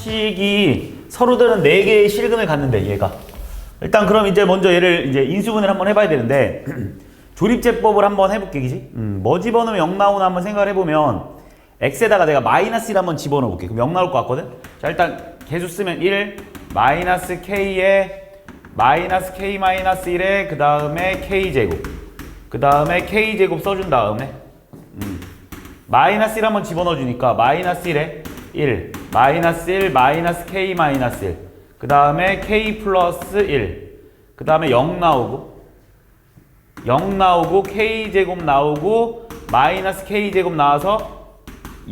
방정식이 서로 다른 4개의 실근을 갖는데 얘가 일단 그럼 이제 먼저 얘를 이제 인수분해를 한번 해봐야 되는데 조립제법을 한번 해볼게, 그지? 뭐 집어넣으면 0 나오나 한번 생각을 해보면 x에다가 내가 -1을 한번 집어넣어 볼게. 그럼 0 나올 것 같거든? 자, 일단 개수 쓰면 1 마이너스 k에 마이너스 k-1에 그 다음에 k제곱 그 다음에 k제곱 써준 다음에 마이너스 1 한번 집어넣어 주니까 마이너스 1에 1 마이너스 1 마이너스 k-1 그 다음에 k 플러스 1 그 다음에 0 나오고 0 나오고 k제곱 나오고 마이너스 k제곱 나와서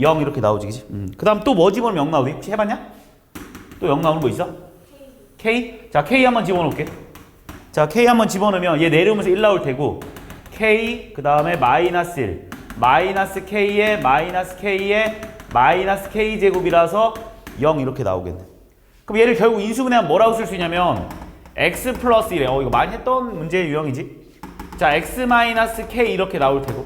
0 이렇게 나오지, 그치? 그 다음 또 뭐 집어넣으면 0 나오지? 혹시 해봤냐? 또 0 나오는 거 있어? K? 자, K 한번 집어넣을게. 자, K 한번 집어넣으면 얘 내려오면서 1 나올 테고 K 그 다음에 마이너스 1 마이너스 K에 마이너스 K에 마이너스 K제곱이라서 0 이렇게 나오겠네. 그럼 얘를 결국 인수분해하면 뭐라고 쓸 수 있냐면 X 플러스 1에 이거 많이 했던 문제의 유형이지. 자, X 마이너스 K 이렇게 나올 테고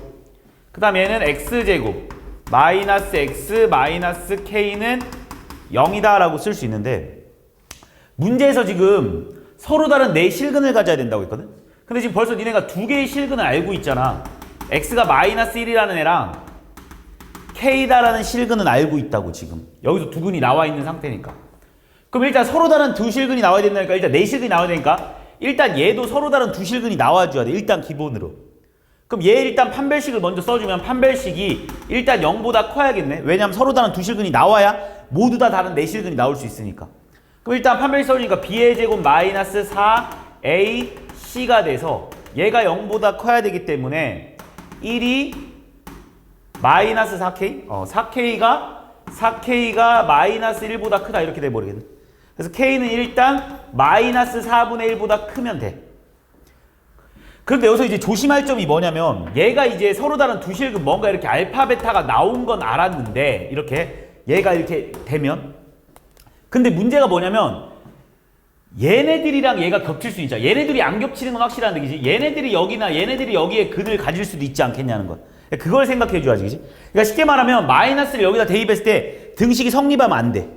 그 다음 얘는 X제곱 마이너스 X 마이너스 K는 0이다 라고 쓸 수 있는데 문제에서 지금 서로 다른 4실근을 가져야 된다고 했거든? 근데 지금 벌써 니네가 2개의 실근을 알고 있잖아. X가 마이너스 1이라는 애랑 K다라는 실근은 알고 있다고 지금. 여기서 두 근이 나와 있는 상태니까. 그럼 일단 서로 다른 2실근이 나와야 된다니까 일단 4실근이 나와야 되니까 일단 얘도 서로 다른 2실근이 나와줘야 돼. 일단 기본으로. 그럼 얘 일단 판별식을 먼저 써주면 판별식이 일단 0보다 커야겠네. 왜냐면 서로 다른 2실근이 나와야 모두 다 다른 4실근이 나올 수 있으니까. 그럼 일단 판별식 써주니까 b의 제곱 마이너스 4ac가 돼서 얘가 0보다 커야 되기 때문에 1이 마이너스 4k 4k가 마이너스 1보다 크다 이렇게 돼버리겠네. 그래서 k는 일단 마이너스 4분의 1보다 크면 돼. 그런데 여기서 이제 조심할 점이 뭐냐면 얘가 이제 서로 다른 2실근 뭔가 이렇게 알파 베타가 나온 건 알았는데 이렇게 얘가 이렇게 되면 근데 문제가 뭐냐면 얘네들이랑 얘가 겹칠 수 있잖아. 얘네들이 안 겹치는 건 확실한데 그지? 얘네들이 여기나 얘네들이 여기에 근을 가질 수도 있지 않겠냐는 거. 그걸 생각해 줘야지, 그지? 그러니까 쉽게 말하면 마이너스를 여기다 대입했을 때 등식이 성립하면 안 돼.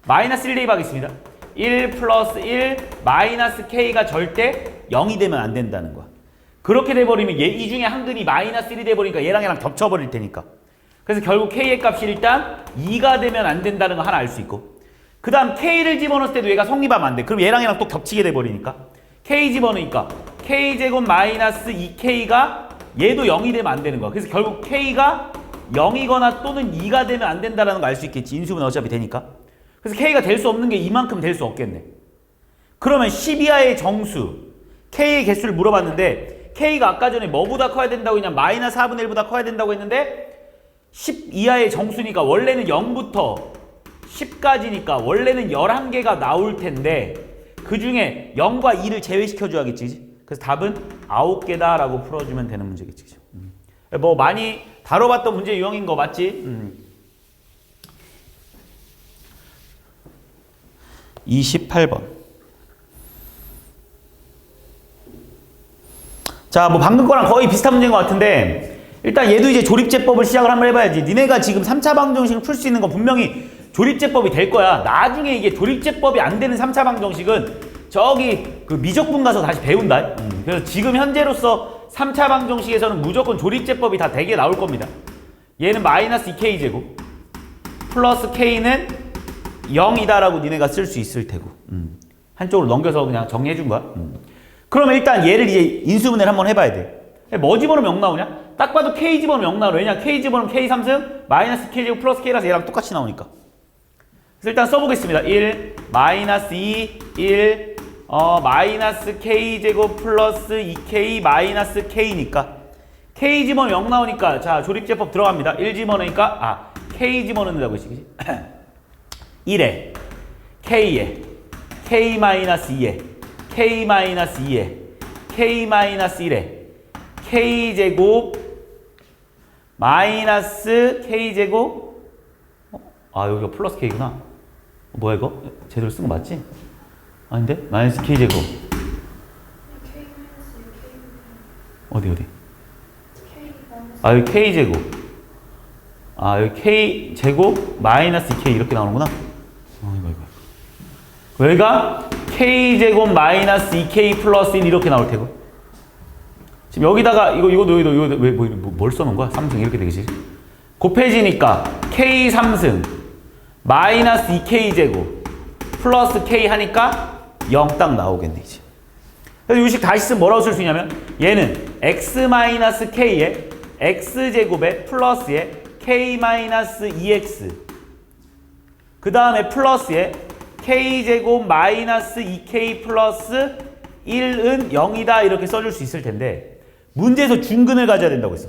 마이너스 1 대입하겠습니다. 1 플러스 1 마이너스 k가 절대 0이 되면 안 된다는 거야. 그렇게 돼버리면 얘 이 중에 한 근이 마이너스 1이 돼버리니까 얘랑 겹쳐버릴 테니까. 그래서 결국 k의 값이 일단 2가 되면 안 된다는 거 하나 알 수 있고 그 다음 k를 집어넣을 때도 얘가 성립하면 안 돼. 그럼 얘랑 또 겹치게 돼버리니까 k 집어넣으니까 k제곱 마이너스 2k가 얘도 0이 되면 안 되는 거야. 그래서 결국 k가 0이거나 또는 2가 되면 안 된다는 거 알 수 있겠지. 인수분해 어차피 되니까. 그래서 k가 될 수 없는 게 이만큼 될 수 없겠네. 그러면 10 이하의 정수 k의 개수를 물어봤는데 k가 아까 전에 뭐보다 커야 된다고 했냐 마이너스 4분의 1보다 커야 된다고 했는데 10 이하의 정수니까 원래는 0부터 10까지니까 원래는 11개가 나올 텐데 그 중에 0과 2를 제외시켜 줘야겠지. 그래서 답은 9개다 라고 풀어주면 되는 문제겠지. 뭐 많이 다뤄봤던 문제 유형인 거 맞지? 28번. 자, 뭐 방금 거랑 거의 비슷한 문제인 것 같은데 일단 얘도 이제 조립제법을 시작을 한번 해봐야지. 니네가 지금 3차 방정식을 풀 수 있는 건 분명히 조립제법이 될 거야. 나중에 이게 조립제법이 안 되는 3차 방정식은 저기 그 미적분 가서 다시 배운다. 그래서 지금 현재로서 3차 방정식에서는 무조건 조립제법이 다 되게 나올 겁니다. 얘는 마이너스 2k제곱 플러스 k는 0이다라고 니네가 쓸 수 있을 테고 한쪽으로 넘겨서 그냥 정리해 준 거야. 그러면 일단 얘를 이제 인수분해를 한번 해봐야 돼. 뭐 집어넣으면 0 나오냐? 딱 봐도 k 집어넣으면 0 나오네. 왜냐? k 집어넣으면 k 3승 마이너스 k제곱 플러스 k라서 얘랑 똑같이 나오니까. 그래서 일단 써보겠습니다. 1 마이너스 2 1 마이너스 k제곱 플러스 2k 마이너스 k니까 k 집어넣으면 0 나오니까 자 조립제법 들어갑니다. 1 집어넣으니까 k 집어넣는다고 했지. 1에 k에 k 마이너스 2에 k 마이너스 2에 k 마이너스 1에 k제곱 마이너스 k제곱 여기가 플러스 k구나. 뭐야 이거? 제대로 쓴 거 맞지? 아닌데? 마이너스 k제곱 어디 여기 k제곱 여기 k제곱 마이너스 2k 이렇게 나오는구나. 이거 여기가 k제곱 마이너스 2k 플러스 1 이렇게 나올 테고. 지금 여기다가 이거도 뭘 써놓은 거야? 3승 이렇게 되겠지. 곱해지니까 k 3승 마이너스 2k 제곱 플러스 k 하니까 0 딱 나오겠네 이제. 그래서 이 식 다시 쓰면 뭐라고 쓸 수 있냐면 얘는 x 마이너스 k에 x 제곱에 플러스에 k 마이너스 2x 그 다음에 플러스에 k 제곱 마이너스 2k 플러스 1은 0이다 이렇게 써줄 수 있을 텐데 문제에서 중근을 가져야 된다고 했어.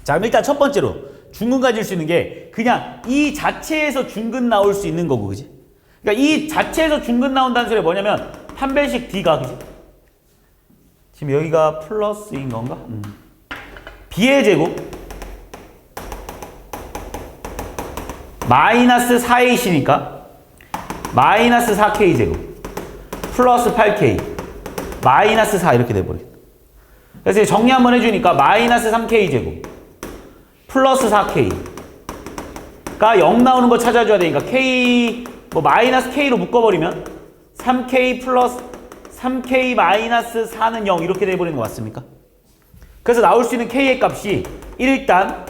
자, 그럼 일단 첫 번째로 중근 가질 수 있는 게 그냥 이 자체에서 중근 나올 수 있는 거고, 그지? 그러니까 이 자체에서 중근 나온다는 소리가 뭐냐면 판별식 D가, 그지? 지금 여기가 플러스인 건가? B의 제곱 마이너스 4A시니까 마이너스 4K 제곱 플러스 8K 마이너스 4 이렇게 돼버리겠다. 그래서 정리 한번 해주니까 마이너스 3K 제곱 플러스 4K가 0 나오는 거 찾아줘야 되니까 K 뭐 마이너스 K로 묶어버리면 3K 플러스 3K 마이너스 4는 0 이렇게 돼버리는 거 맞습니까? 그래서 나올 수 있는 K의 값이 일단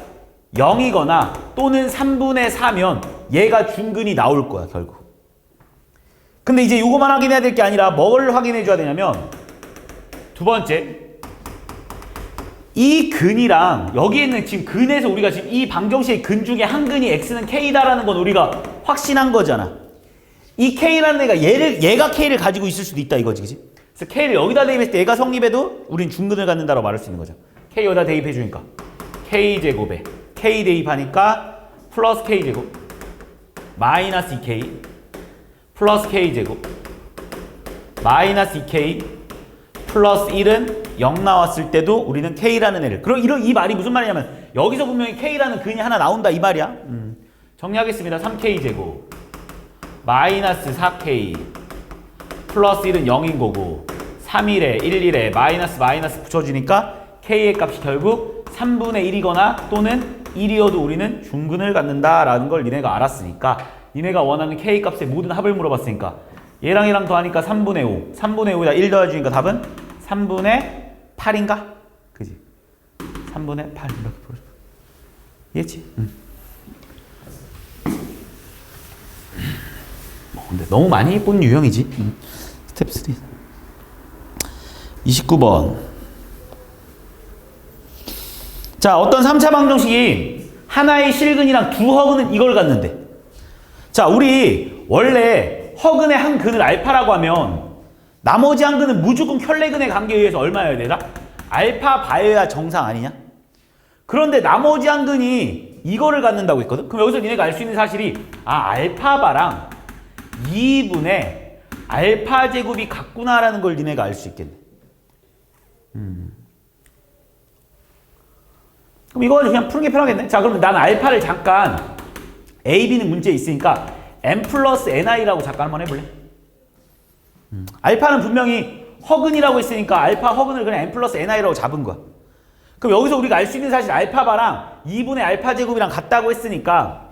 0이거나 또는 3분의 4면 얘가 중근이 나올 거야 결국. 근데 이제 이거만 확인해야 될 게 아니라 뭘 확인해 줘야 되냐면 두 번째 이 근이랑 여기에 있는 지금 근에서 우리가 지금 이 방정식의 근 중에 한 근이 x는 k다라는 건 우리가 확신한 거잖아. 이 k라는 애가 얘가 k를 가지고 있을 수도 있다 이거지, 그치? 그래서 k를 여기다 대입했을 때 얘가 성립해도 우린 중근을 갖는다라고 말할 수 있는 거죠. k 여기다 대입해 주니까 k 제곱에 k 대입하니까 플러스 k 제곱 마이너스 2k 플러스 k 제곱 마이너스 2k 플러스 1은 0 나왔을 때도 우리는 k라는 애를 그럼 이 말이 무슨 말이냐면 여기서 분명히 k라는 근이 하나 나온다 이 말이야. 정리하겠습니다. 3k 제곱 마이너스 4k 플러스 1은 0인 거고 3일에 1일에 마이너스 붙여주니까 k의 값이 결국 3분의 1이거나 또는 1이어도 우리는 중근을 갖는다라는 걸 니네가 알았으니까 니네가 원하는 k 값의 모든 합을 물어봤으니까 얘랑 더하니까 3분의 5 3분의 5에다 1 더해주니까 답은 3분의 8인가? 그지? 3분의 8 이렇게 보여줘. 이해했지? 근데 너무 많이 본 유형이지. 스텝 3 29번 자, 어떤 3차 방정식이 하나의 실근이랑 두 허근은 이걸 갖는데 자, 우리 원래 허근의 한 근을 알파라고 하면 나머지 한 근은 무조건 켤레근의 관계에 의해서 얼마여야 되나? 알파 바여야 정상 아니냐? 그런데 나머지 한 근이 이거를 갖는다고 했거든? 그럼 여기서 니네가 알 수 있는 사실이 알파바랑 2분의 알파 제곱이 같구나라는 걸 니네가 알 수 있겠네. 그럼 이거 그냥 푸는 게 편하겠네. 자, 그럼 난 알파를 잠깐 A, B는 문제에 있으니까 M 플러스 NI라고 잠깐 한번 해볼래? 알파는 분명히 허근이라고 했으니까 알파 허근을 그냥 M 플러스 NI라고 잡은 거야. 그럼 여기서 우리가 알 수 있는 사실 알파바랑 2분의 알파 제곱이랑 같다고 했으니까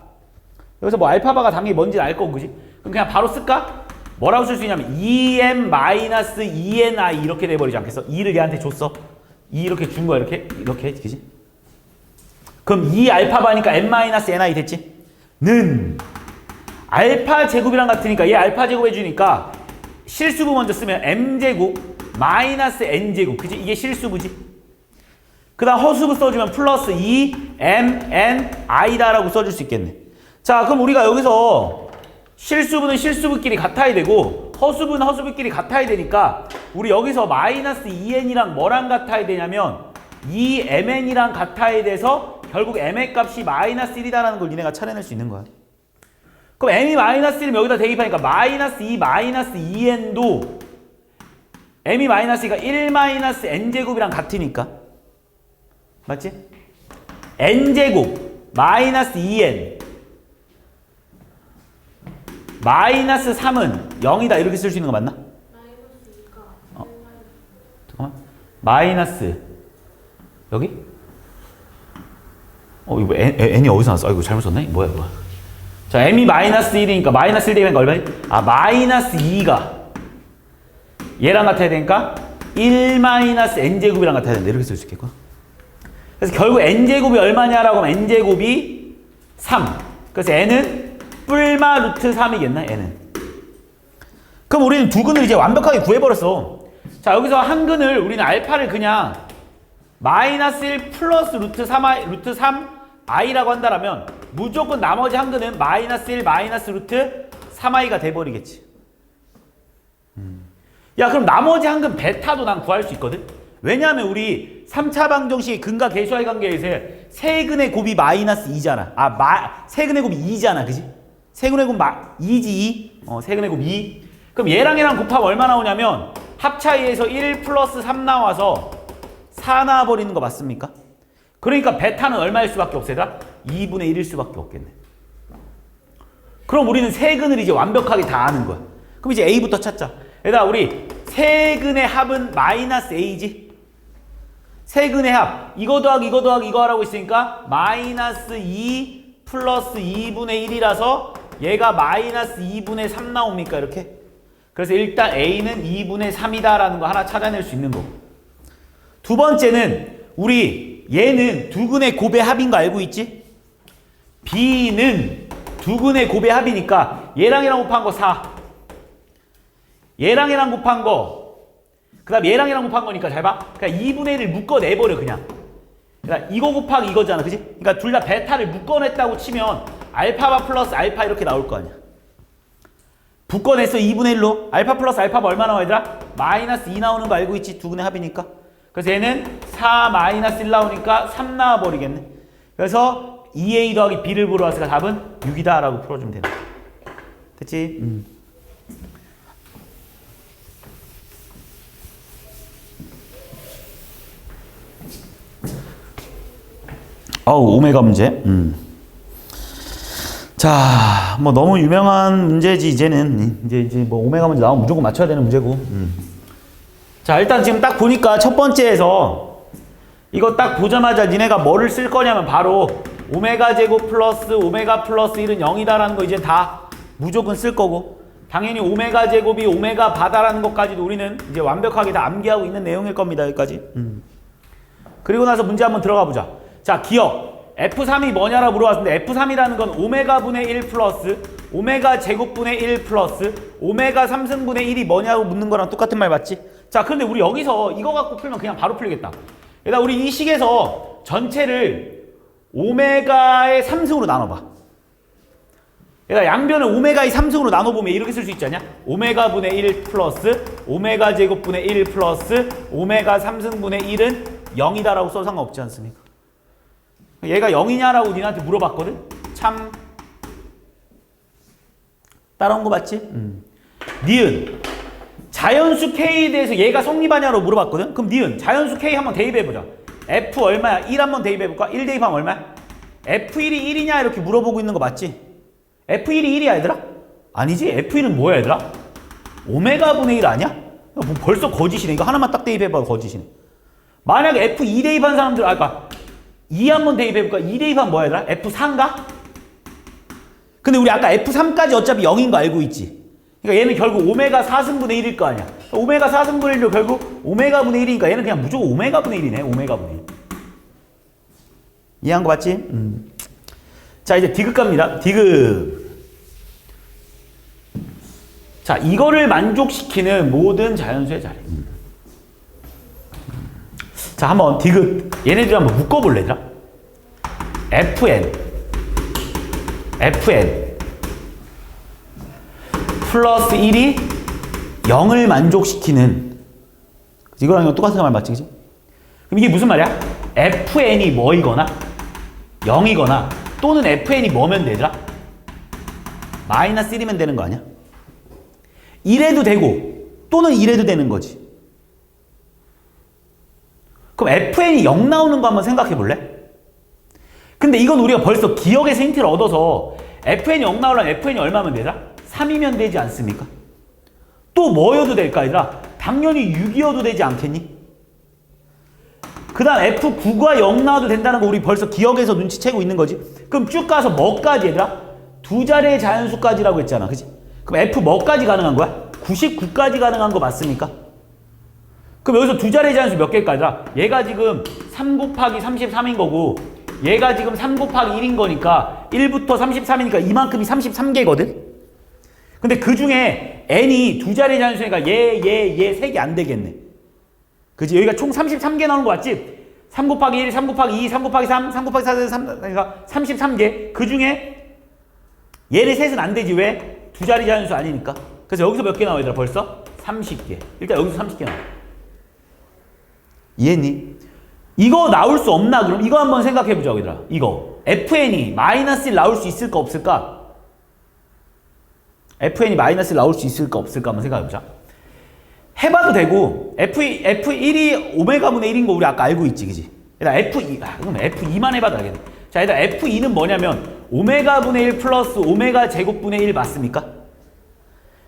여기서 뭐 알파바가 당연히 뭔지 알 거고, 그지? 그럼 그냥 바로 쓸까? 뭐라고 쓸 수 있냐면 2m-2ni 이렇게 돼버리지 않겠어? 2를 얘한테 줬어. 2 이렇게 준 거야. 이렇게 그지? 그럼 2 알파바니까 m-ni 됐지? 는 알파 제곱이랑 같으니까 얘 알파 제곱 해주니까 실수부 먼저 쓰면 m제곱 마이너스 n제곱, 그지? 이게 실수부지? 그 다음 허수부 써주면 플러스 2mni다라고 써줄 수 있겠네. 자, 그럼 우리가 여기서 실수부는 실수부끼리 같아야 되고 허수부는 허수부끼리 같아야 되니까 우리 여기서 마이너스 2n이랑 뭐랑 같아야 되냐면 2mn이랑 같아야 돼서 결국 m의 값이 마이너스 1이다라는 걸 니네가 찾아낼 수 있는 거야. 그럼 m이 마이너스 1이면 여기다 대입하니까 마이너스 2 마이너스 2n도 m이 마이너스니까 1 마이너스 n제곱이랑 같으니까 맞지? n제곱 마이너스 2n 마이너스 3은 0이다 이렇게 쓸 수 있는 거 맞나? 잠깐만. 마이너스 여기? 이거 n이 어디서 나왔어? 이거 잘못 썼네? 뭐야? 자, m이 마이너스 1이니까 마이너스 1 되니까 얼마지? 아, 마이너스 2가 얘랑 같아야 되니까 1 마이너스 n제곱이랑 같아야 된다. 이렇게 쓸 수 있겠구나. 그래서 결국 n제곱이 얼마냐라고 하면 n제곱이 3. 그래서 n은 뿔마 루트 3이겠나? n은. 그럼 우리는 두 근을 이제 완벽하게 구해버렸어. 자, 여기서 한 근을 우리는 알파를 그냥 마이너스 1 플러스 루트 3i라고 한다라면 무조건 나머지 한 근은 마이너스 1 마이너스 루트 3i가 돼버리겠지. 야, 그럼 나머지 한 근 베타도 난 구할 수 있거든? 왜냐하면 우리 3차 방정식의 근과 계수와의 관계에서 세근의 곱이 마이너스 2잖아. 세근의 곱이 2잖아. 그지? 세근의 곱 2지 2. 세근의 곱 2. 그럼 얘랑 얘랑 곱하면 얼마 나오냐면 합차이에서 1 플러스 3 나와서 4 나와버리는 거 맞습니까? 그러니까 베타는 얼마일 수밖에 없어 얘들아? 2분의 1일 수밖에 없겠네. 그럼 우리는 세근을 이제 완벽하게 다 아는 거야. 그럼 이제 A부터 찾자. 얘들아, 우리 세근의 합은 마이너스 A지? 세근의 합. 이거 더하기 이거 더하기 이거 하라고 있으니까 마이너스 2 플러스 2분의 1이라서 얘가 마이너스 2분의 3 나옵니까? 이렇게. 그래서 일단 A는 2분의 3이다 라는 거 하나 찾아낼 수 있는 거고. 두 번째는 우리 얘는 두 근의 곱의 합인 거 알고 있지? B는 두 근의 곱의 합이니까 얘랑 얘랑 곱한 거 4. 얘랑 얘랑 곱한 거, 그 다음 얘랑 얘랑 곱한 거니까 잘 봐. 그러니까 2분의 1을 묶어내버려 그냥. 그러니까 이거 곱하기 이거잖아. 그지? 그러니까 둘 다 베타를 묶어냈다고 치면 알파바 플러스 알파 이렇게 나올 거 아니야. 묶어냈어 2분의 1로. 알파 플러스 알파가 얼마 나와 얘들아? 마이너스 2 나오는 거 알고 있지? 두 근의 합이니까. 그래서 얘는 4 마이너스 1 나오니까 3 나와버리겠네. 그래서 2a 더하기 b를 보러 왔으니까 답은 6이다 라고 풀어주면 되는 거야. 됐지? 오메가 문제. 자, 뭐 너무 유명한 문제지 이제는. 이제 뭐 오메가 문제 나오면 무조건 맞춰야 되는 문제고. 자, 일단 지금 딱 보니까 첫 번째에서 이거 딱 보자마자 니네가 뭐를 쓸 거냐면 바로 오메가 제곱 플러스 오메가 플러스 1은 0이다라는 거 이제 다 무조건 쓸 거고, 당연히 오메가 제곱이 오메가 바다라는 것까지도 우리는 이제 완벽하게 다 암기하고 있는 내용일 겁니다. 여기까지. 그리고 나서 문제 한번 들어가 보자. 자, 기억. F3이 뭐냐라고 물어봤는데 F3이라는 건 오메가 분의 1 플러스 오메가 제곱분의 1 플러스 오메가 3승분의 1이 뭐냐고 묻는 거랑 똑같은 말 맞지? 자, 그런데 우리 여기서 이거 갖고 풀면 그냥 바로 풀리겠다. 일단 우리 이 식에서 전체를 오메가의 3승으로 나눠봐. 일단 양변을 오메가의 3승으로 나눠보면 이렇게 쓸 수 있지 않냐? 오메가 분의 1 플러스 오메가 제곱분의 1 플러스 오메가 3승분의 1은 0이다라고 써도 상관없지 않습니까? 얘가 0이냐라고 니한테 물어봤거든? 참 따라온 거 맞지? 니은 자연수 K에 대해서 얘가 성립하냐로 물어봤거든? 그럼 니은 자연수 K 한번 대입해보자. F 얼마야? 1 한번 대입해볼까? 1 대입하면 얼마야? F1이 1이냐 이렇게 물어보고 있는 거 맞지? F1이 1이야 얘들아? 아니지? F1은 뭐야 얘들아? 오메가 분의 1 아니야? 뭐 벌써 거짓이네. 이거 하나만 딱 대입해봐도 거짓이네. 만약에 F2 대입한 사람들 그러니까 2 한번 대입해볼까? 2 대입하면 뭐야 얘들아? F4인가? 근데 우리 아까 F3까지 어차피 0인 거 알고 있지? 그러니까 얘는 결국 오메가 4승분의 1일 거 아니야. 오메가 4승분의 1로 결국 오메가 분의 1이니까 얘는 그냥 무조건 오메가 분의 1이네. 오메가 분의 1. 이해한 거 맞지? 자, 이제 디귿 갑니다. 디귿. 자, 이거를 만족시키는 모든 자연수의 자리. 자, 한번 디귿. 얘네들 한번 묶어볼래, 얘들아? FN 플러스 1이 0을 만족시키는, 이거랑 이거 똑같은 말 맞지, 그지? 그럼 이게 무슨 말이야? FN이 뭐이거나 0이거나 또는 FN이 뭐면 되더라? 마이너스 1이면 되는 거 아니야? 이래도 되고 또는 이래도 되는 거지. 그럼 FN이 0 나오는 거 한번 생각해 볼래? 근데 이건 우리가 벌써 기억에서 힌트를 얻어서 FN이 0 나오려면 FN이 얼마면 되더라? 3이면 되지 않습니까? 또 뭐여도 될까 얘들아? 당연히 6이어도 되지 않겠니? 그 다음 F9가 0 나와도 된다는 거 우리 벌써 기억에서 눈치채고 있는 거지. 그럼 쭉 가서 뭐까지 얘들아? 두 자리의 자연수까지라고 했잖아. 그치? 그럼 F 뭐까지 가능한 거야? 99까지 가능한 거 맞습니까? 그럼 여기서 두 자리의 자연수 몇 개까지라? 얘가 지금 3 곱하기 33인 거고 얘가 지금 3 곱하기 1인 거니까 1부터 33이니까 이만큼이 33개거든? 근데 그 중에 n이 두 자리의 자연수니까 얘 3개 안 되겠네. 그치? 여기가 총 33개 나오는 거 맞지? 3 곱하기 1, 3 곱하기 2, 3 곱하기 3, 3 곱하기 4, 3, 그러니까 33개. 그 중에 얘네 셋은 안 되지. 왜? 두 자리 자연수 아니니까. 그래서 여기서 몇 개 나와 얘들아 벌써? 30개. 일단 여기서 30개 나와. 이해했니? 이거 나올 수 없나? 그럼 이거 한번 생각해보자 얘들아. 이거 FN이 마이너스 1 나올 수 있을까 없을까? FN이 마이너스 1 나올 수 있을까 없을까 한번 생각해보자. 해봐도 되고 F1이 오메가분의 1인 거 우리 아까 알고 있지 그지? 일단 F2, 그럼 F2만 해봐도 알겠네. 자 일단 F2는 뭐냐면 오메가분의 1 플러스 오메가 제곱분의 1 맞습니까?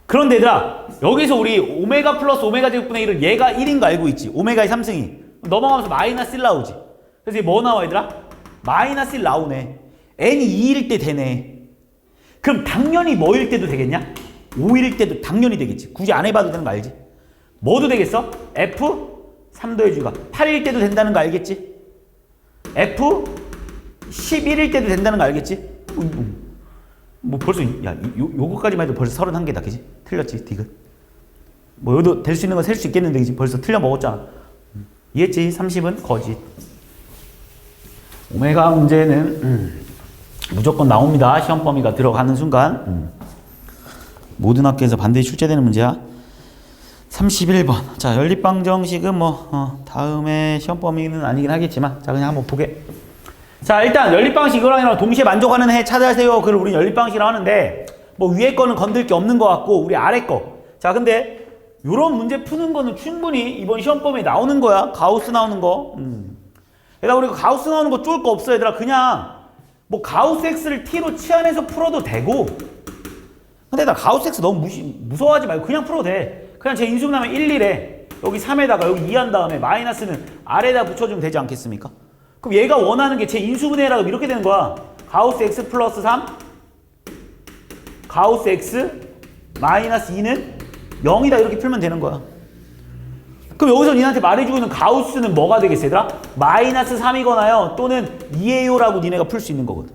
그런데 얘들아 여기서 우리 오메가 플러스 오메가 제곱분의 1은 얘가 1인 거 알고 있지? 오메가의 3승이 넘어가면서 마이너스 1 나오지. 그래서 이게 뭐 나와 얘들아? 마이너스 1 나오네. n이 2일 때 되네. 그럼 당연히 뭐일 때도 되겠냐? 5일 때도 당연히 되겠지. 굳이 안 해봐도 되는 거 알지? 뭐도 되겠어? F 3도의 주가 8일 때도 된다는 거 알겠지? F 11일 때도 된다는 거 알겠지? 뭐 벌써 요거까지만 해도 벌써 31개다 그지? 틀렸지 디귿. 뭐 여기도 될 수 있는 건 셀 수 있겠는데 그지? 벌써 틀려 먹었잖아. 이해했지? 30은 거짓. 오메가 문제는 무조건 나옵니다. 시험 범위가 들어가는 순간 모든 학교에서 반드시 출제되는 문제야. 31번. 자, 연립방정식은 다음에 시험 범위는 아니긴 하겠지만 자, 그냥 한번 보게. 자, 일단 연립방식 이거랑 동시에 만족하는 해 찾아세요. 그걸 우리 연립방식이라고 하는데 뭐 위에 거는 건들 게 없는 것 같고 우리 아래 거. 자, 근데 요런 문제 푸는 거는 충분히 이번 시험 범위에 나오는 거야. 가우스 나오는 거. 얘들아 우리가 가우스 나오는 거 쫄 거 없어. 얘들아 그냥 뭐 가우스 x를 t로 치환해서 풀어도 되고. 근데 나 가우스 x 너무 무서워하지 말고 그냥 풀어도 돼. 그냥 제 인수분하면 1, 1에 여기 3에다가 여기 2 한 다음에 마이너스는 아래에다 붙여주면 되지 않겠습니까? 그럼 얘가 원하는 게 제 인수분해라고 이렇게 되는 거야. 가우스 x 플러스 3 가우스 x 마이너스 2는 0이다 이렇게 풀면 되는 거야. 그럼 여기서 니네한테 말해주고 있는 가우스는 뭐가 되겠어 얘들아? 마이너스 3이거나요 또는 2예요 라고 니네가 풀 수 있는 거거든.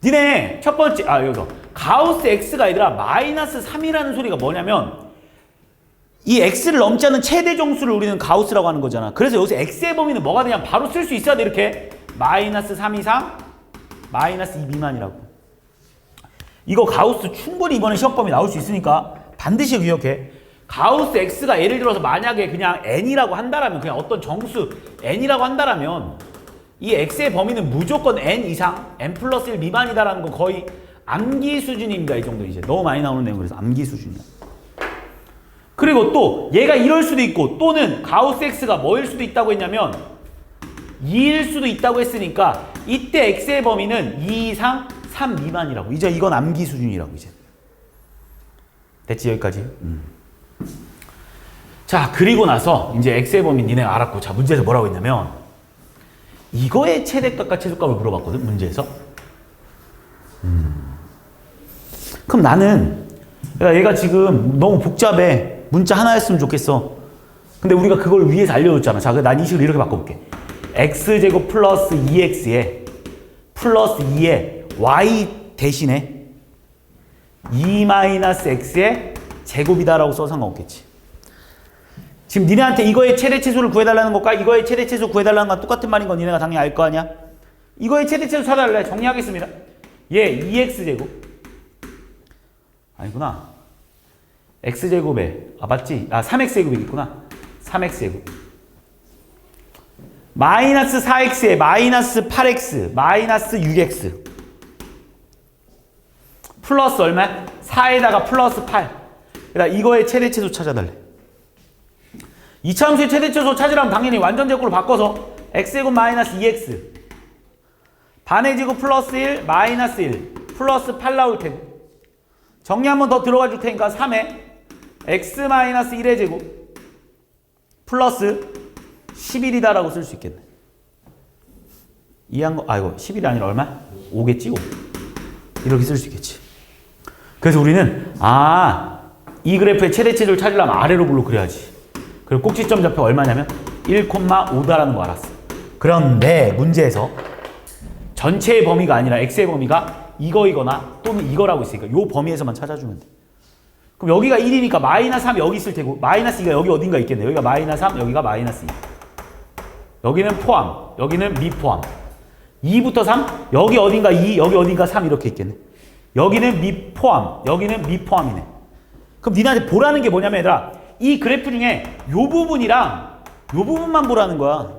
니네 첫 번째 여기서 가우스 x가 얘들아 마이너스 3이라는 소리가 뭐냐면 이 x를 넘지 않는 최대 정수를 우리는 가우스라고 하는 거잖아. 그래서 여기서 x의 범위는 뭐가 되냐 바로 쓸 수 있어야 돼. 이렇게 마이너스 3 이상 마이너스 2 미만이라고. 이거 가우스 충분히 이번에 시험 범위 나올 수 있으니까 반드시 기억해. 가우스 x가 예를 들어서 만약에 그냥 n이라고 한다라면 그냥 어떤 정수 n이라고 한다라면 이 x의 범위는 무조건 n 이상 n 플러스 1 미만이다라는 건 거의 암기 수준입니다. 이 정도 이제 너무 많이 나오는 내용. 그래서 암기 수준이야. 그리고 또 얘가 이럴 수도 있고 또는 가우스 x가 뭐일 수도 있다고 했냐면 2일 수도 있다고 했으니까 이때 x의 범위는 2 이상 3 미만이라고. 이제 이건 암기 수준이라고 이제. 됐지 여기까지? 자 그리고 나서 이제 x의 범위 니네가 알았고 자 문제에서 뭐라고 했냐면 이거의 최대값과 최소값을 물어봤거든 문제에서. 그럼 나는 얘가 지금 너무 복잡해. 문자 하나였으면 좋겠어. 근데 우리가 그걸 위에서 알려줬잖아. 자, 난 이 식으로 이렇게 바꿔볼게. x제곱 플러스 2x에 플러스 2에 y 대신에 2-x의 제곱이다라고 써서 상관없겠지. 지금 니네한테 이거의 최대치수를 구해달라는 것과 이거의 최대치수 구해달라는 건 똑같은 말인 건 니네가 당연히 알 거 아니야? 이거의 최대치수 찾아달래. 정리하겠습니다. 얘 2x제곱 아니구나. x제곱에 맞지? 3x제곱이겠구나. 3x제곱 마이너스 4x에 마이너스 8x 마이너스 6x 플러스 얼마? 4에다가 플러스 8. 그러니까 이거의 최대치수 찾아달래. 이차함수의 최대치수 찾으려면 당연히 완전 제곱으로 바꿔서 x제곱 마이너스 2x 반의 제곱 플러스 1 마이너스 1 플러스 8 나올 테고 정리 한 번 더 들어가 줄 테니까 3에 x 마이너스 1의 제곱 플러스 11이다라고 쓸 수 있겠네. 이해한 거? 이거 11이 아니라 얼마? 5겠지? 5. 이렇게 쓸 수 있겠지. 그래서 우리는 이 그래프의 최대치를 찾으려면 아래로 블록 그려야지. 그리고 꼭지점 좌표 얼마냐면 1,5다라는 거 알았어. 그런데 문제에서 전체의 범위가 아니라 x의 범위가 이거이거나 또는 이거라고 있으니까 요 범위에서만 찾아주면 돼. 그럼 여기가 1이니까 마이너스 3 여기 있을 테고 마이너스 2가 여기 어딘가 있겠네. 여기가 마이너스 3, 여기가 마이너스 2. 여기는 포함, 여기는 미포함. 2부터 3, 여기 어딘가 2, 여기 어딘가 3 이렇게 있겠네. 여기는 미포함, 여기는 미포함이네. 그럼 니네한테 보라는 게 뭐냐면 얘들아, 이 그래프 중에 요 부분이랑 요 부분만 보라는 거야.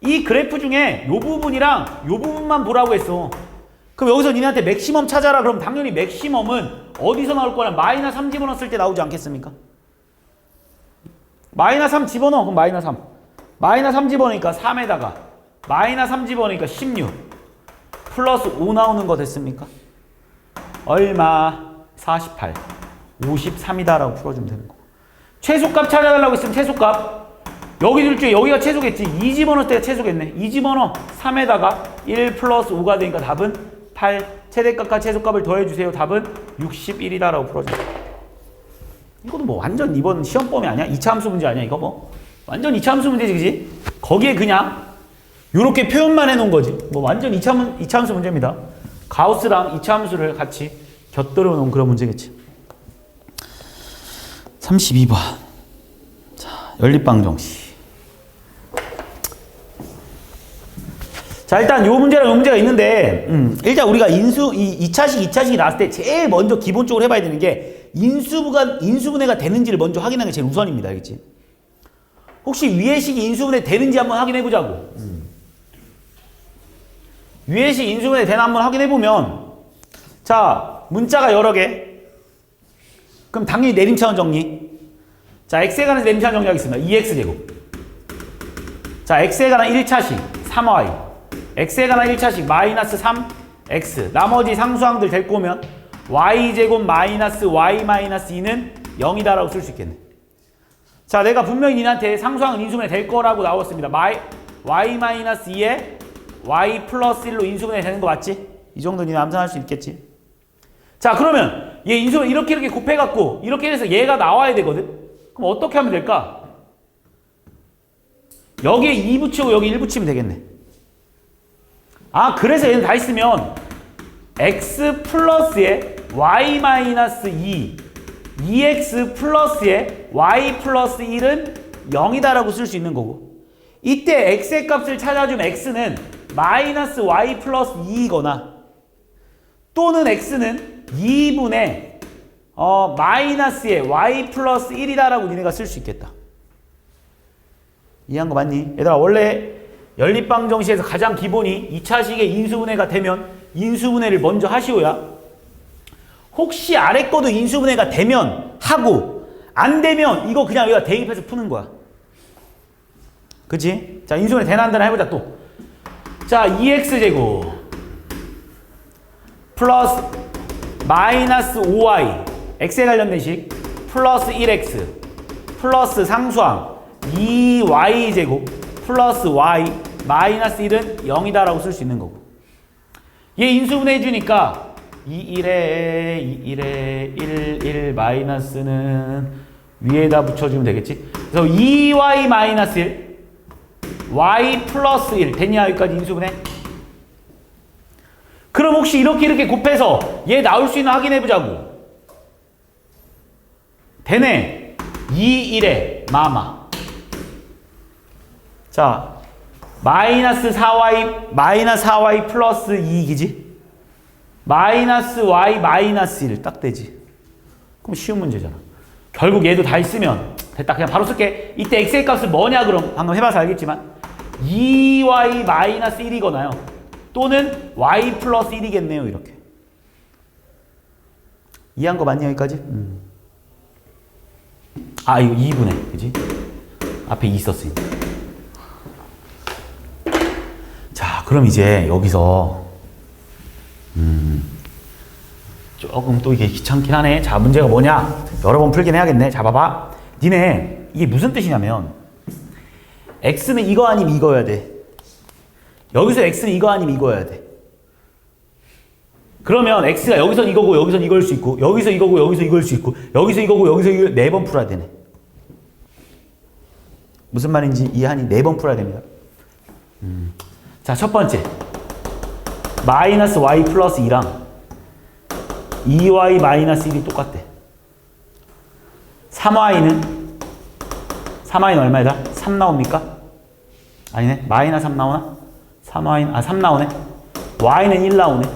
이 그래프 중에 요 부분이랑 요 부분만 보라고 했어. 그럼 여기서 니네한테 맥시멈 찾아라. 그럼 당연히 맥시멈은 어디서 나올 거냐? 마이너스 3 집어넣었을 때 나오지 않겠습니까? 마이너스 3 집어넣어. 그럼 마이너스 3. 마이너스 3 집어넣으니까 3에다가 마이너스 3 집어넣으니까 16 플러스 5 나오는 거 됐습니까? 얼마? 48 53이다 라고 풀어주면 되는 거. 최소값 찾아달라고 했으면 최소값 여기 둘 중에 여기가 최소겠지. 2 집어넣을 때가 최소겠네. 2 집어넣어. 3에다가 1 플러스 5가 되니까 답은 8. 최대값과 최소값을 더해주세요. 답은 61이다 라고 풀어줘요. 이것도 뭐 완전 이번 시험범위 아니야? 2차 함수 문제 아니야? 이거 뭐 완전 2차 함수 문제지, 그지? 거기에 그냥 요렇게 표현만 해놓은 거지. 뭐 완전 2차 함수 문제입니다. 가우스랑 2차 함수를 같이 곁들여 놓은 그런 문제겠지. 32번. 자, 연립방정식. 자, 일단 요 문제랑 요 문제가 있는데, 일단 우리가 이 2차식이 나왔을 때 제일 먼저 기본적으로 해봐야 되는 게 인수분해가 되는지를 먼저 확인하는 게 제일 우선입니다. 알겠지? 혹시 위의 식이 인수분해 되는지 한번 확인해보자고. 위의 식 인수분해 되나 한번 확인해보면, 자, 문자가 여러 개. 그럼 당연히 내림차원 정리. 자, x에 관해서 내림차원 정리하겠습니다. 2x제곱. 자, x에 관한 1차식 3y. x에 관한 1차식 마이너스 3x. 나머지 상수항들 데리고 오면 y제곱 마이너스 y 마이너스 2는 0이다라고 쓸 수 있겠네. 자, 내가 분명히 니한테 상수항은 인수분해 될 거라고 나왔습니다. y 마이너스 2에 y 플러스 1로 인수분해 되는 거 맞지? 이 정도 니네 암산할 수 있겠지? 자, 그러면 얘 인수분해 이렇게 곱해갖고 이렇게 해서 얘가 나와야 되거든? 그럼 어떻게 하면 될까? 여기에 2 붙이고 여기 1 붙이면 되겠네. 그래서 얘는 다 있으면 x 플러스에 y 마이너스 2 2x 플러스에 y 플러스 1은 0이다라고 쓸 수 있는 거고, 이때 x의 값을 찾아주면 x는 마이너스 y 플러스 2이거나 또는 x는 2분의 마이너스에 y 플러스 1이다라고 니네가 쓸 수 있겠다. 이해한 거 맞니? 얘들아, 원래 연립방정식에서 가장 기본이 2차식의 인수분해가 되면 인수분해를 먼저 하시오야. 혹시 아래 거도 인수분해가 되면 하고 안 되면 이거 그냥 여기다 대입해서 푸는 거야. 그치? 자, 인수분해 되나 안 되나 해보자 또. 자, 2x제곱 플러스 마이너스 5y x에 관련된 식 플러스 1x 플러스 상수항 2y제곱 플러스 y 마이너스 1은 0이다라고 쓸 수 있는 거고, 얘 인수분해 해주니까 1에 1 마이너스는 위에다 붙여주면 되겠지. 그래서 2y 마이너스 1 y 플러스 1 됐냐? 여기까지 인수분해. 그럼 혹시 이렇게 곱해서 얘 나올 수 있나 확인해보자고. 되네. 2, 1에 마마. 자, 마이너스 4y 플러스 2이지? 마이너스 y 마이너스 1 딱 되지. 그럼 쉬운 문제잖아. 결국 얘도 다 있으면 됐다. 그냥 바로 쓸게. 이때 x의 값은 뭐냐 그럼 방금 해봐서 알겠지만 2y 마이너스 1이거나요. 또는 y 플러스 1이겠네요. 이렇게. 이해한 거 맞니 여기까지? 이거 2분의 그지? 앞에 2 있었으니까. 자, 그럼 이제 여기서 조금 또 이게 귀찮긴 하네. 자, 문제가 뭐냐? 여러 번 풀긴 해야겠네. 자, 봐봐. 니네 이게 무슨 뜻이냐면 x는 이거 아니면 이거여야 돼. 여기서 x는 이거 아니면 이거여야 돼. 그러면 x가 여기선 이거고 여기선 이걸 수 있고 여기서 이거고 여기서 이걸 수 있고 여기서 이거고 여기서 이걸 4번 풀어야 되네. 무슨 말인지 이해하니? 4번 풀어야 됩니다. 자, 첫 번째 마이너스 y 플러스 2랑 2y 마이너스 1이 똑같대. 3y는 얼마이다? 3 나옵니까? 아니네. 마이너스 3 나오나? 3y는 3 나오네. y는 1 나오네.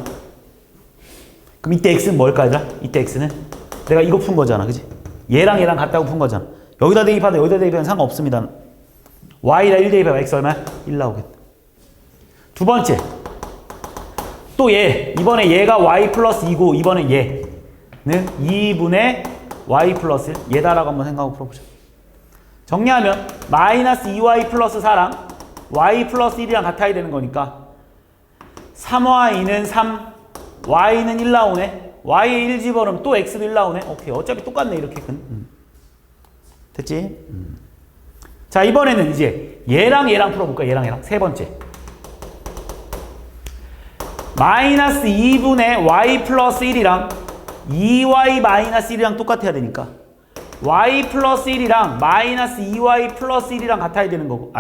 그럼 이때 x는 뭘까 얘들아? 이때 x는 내가 이거 푼 거잖아. 그지? 얘랑 같다고 푼 거잖아. 여기다 대입하든 여기다 대입하든 상관없습니다. y다 1 대입하면 x 얼마야? 1 나오겠다. 두 번째 또 이번에 얘가 y 플러스 2고 이번에 얘는 2분의 y 플러스 1 얘다라고 한번 생각하고 풀어보자. 정리하면 마이너스 2y 플러스 4랑 y 플러스 1이랑 같아야 되는 거니까 3y는 3 y는 1 나오네. y에 1 집어넣으면 또 x도 1 나오네. 오케이. 어차피 똑같네 이렇게. 됐지? 자, 이번에는 이제 얘랑 풀어볼까? 얘랑 세 번째 마이너스 2분의 y 플러스 1이랑 2y 마이너스 1이랑 똑같아야 되니까 y 플러스 1이랑 마이너스 2y 플러스 1이랑 같아야 되는 거고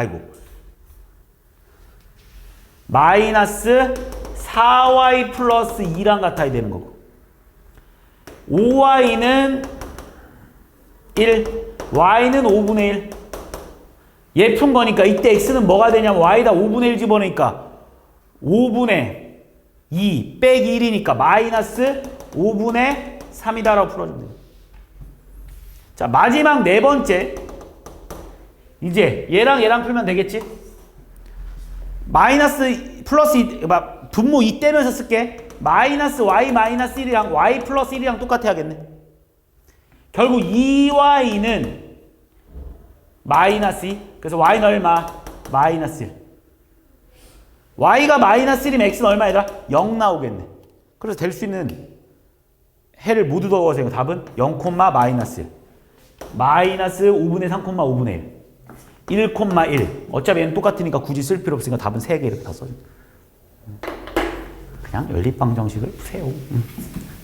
마이너스 4y 플러스 2랑 같아야 되는 거고 5y는 1 y는 5분의 1 얘 푼 거니까 이때 x는 뭐가 되냐면 y다 5분의 1 집어넣으니까 5분의 2 빼기 1이니까 마이너스 5분의 3이다라고 풀어주면 돼요. 자, 마지막 네 번째 이제 얘랑 풀면 되겠지? 마이너스 플러스 2, 분모 2 떼면서 쓸게. 마이너스 y 마이너스 1이랑 y 플러스 1이랑 똑같아야겠네. 결국 2y는 마이너스 2. 그래서 y는 얼마? 마이너스 1. y가 마이너스 1이면 x는 얼마이다? 0 나오겠네. 그래서 될 수 있는 해를 모두 넣어보세요. 답은 0, 마이너스 1. 마이너스 5분의 3, 5분의 1. 1, 1. 어차피 얘는 똑같으니까 굳이 쓸 필요 없으니까 답은 3개 이렇게 다 써줘. 그냥 연립방정식을 푸세요.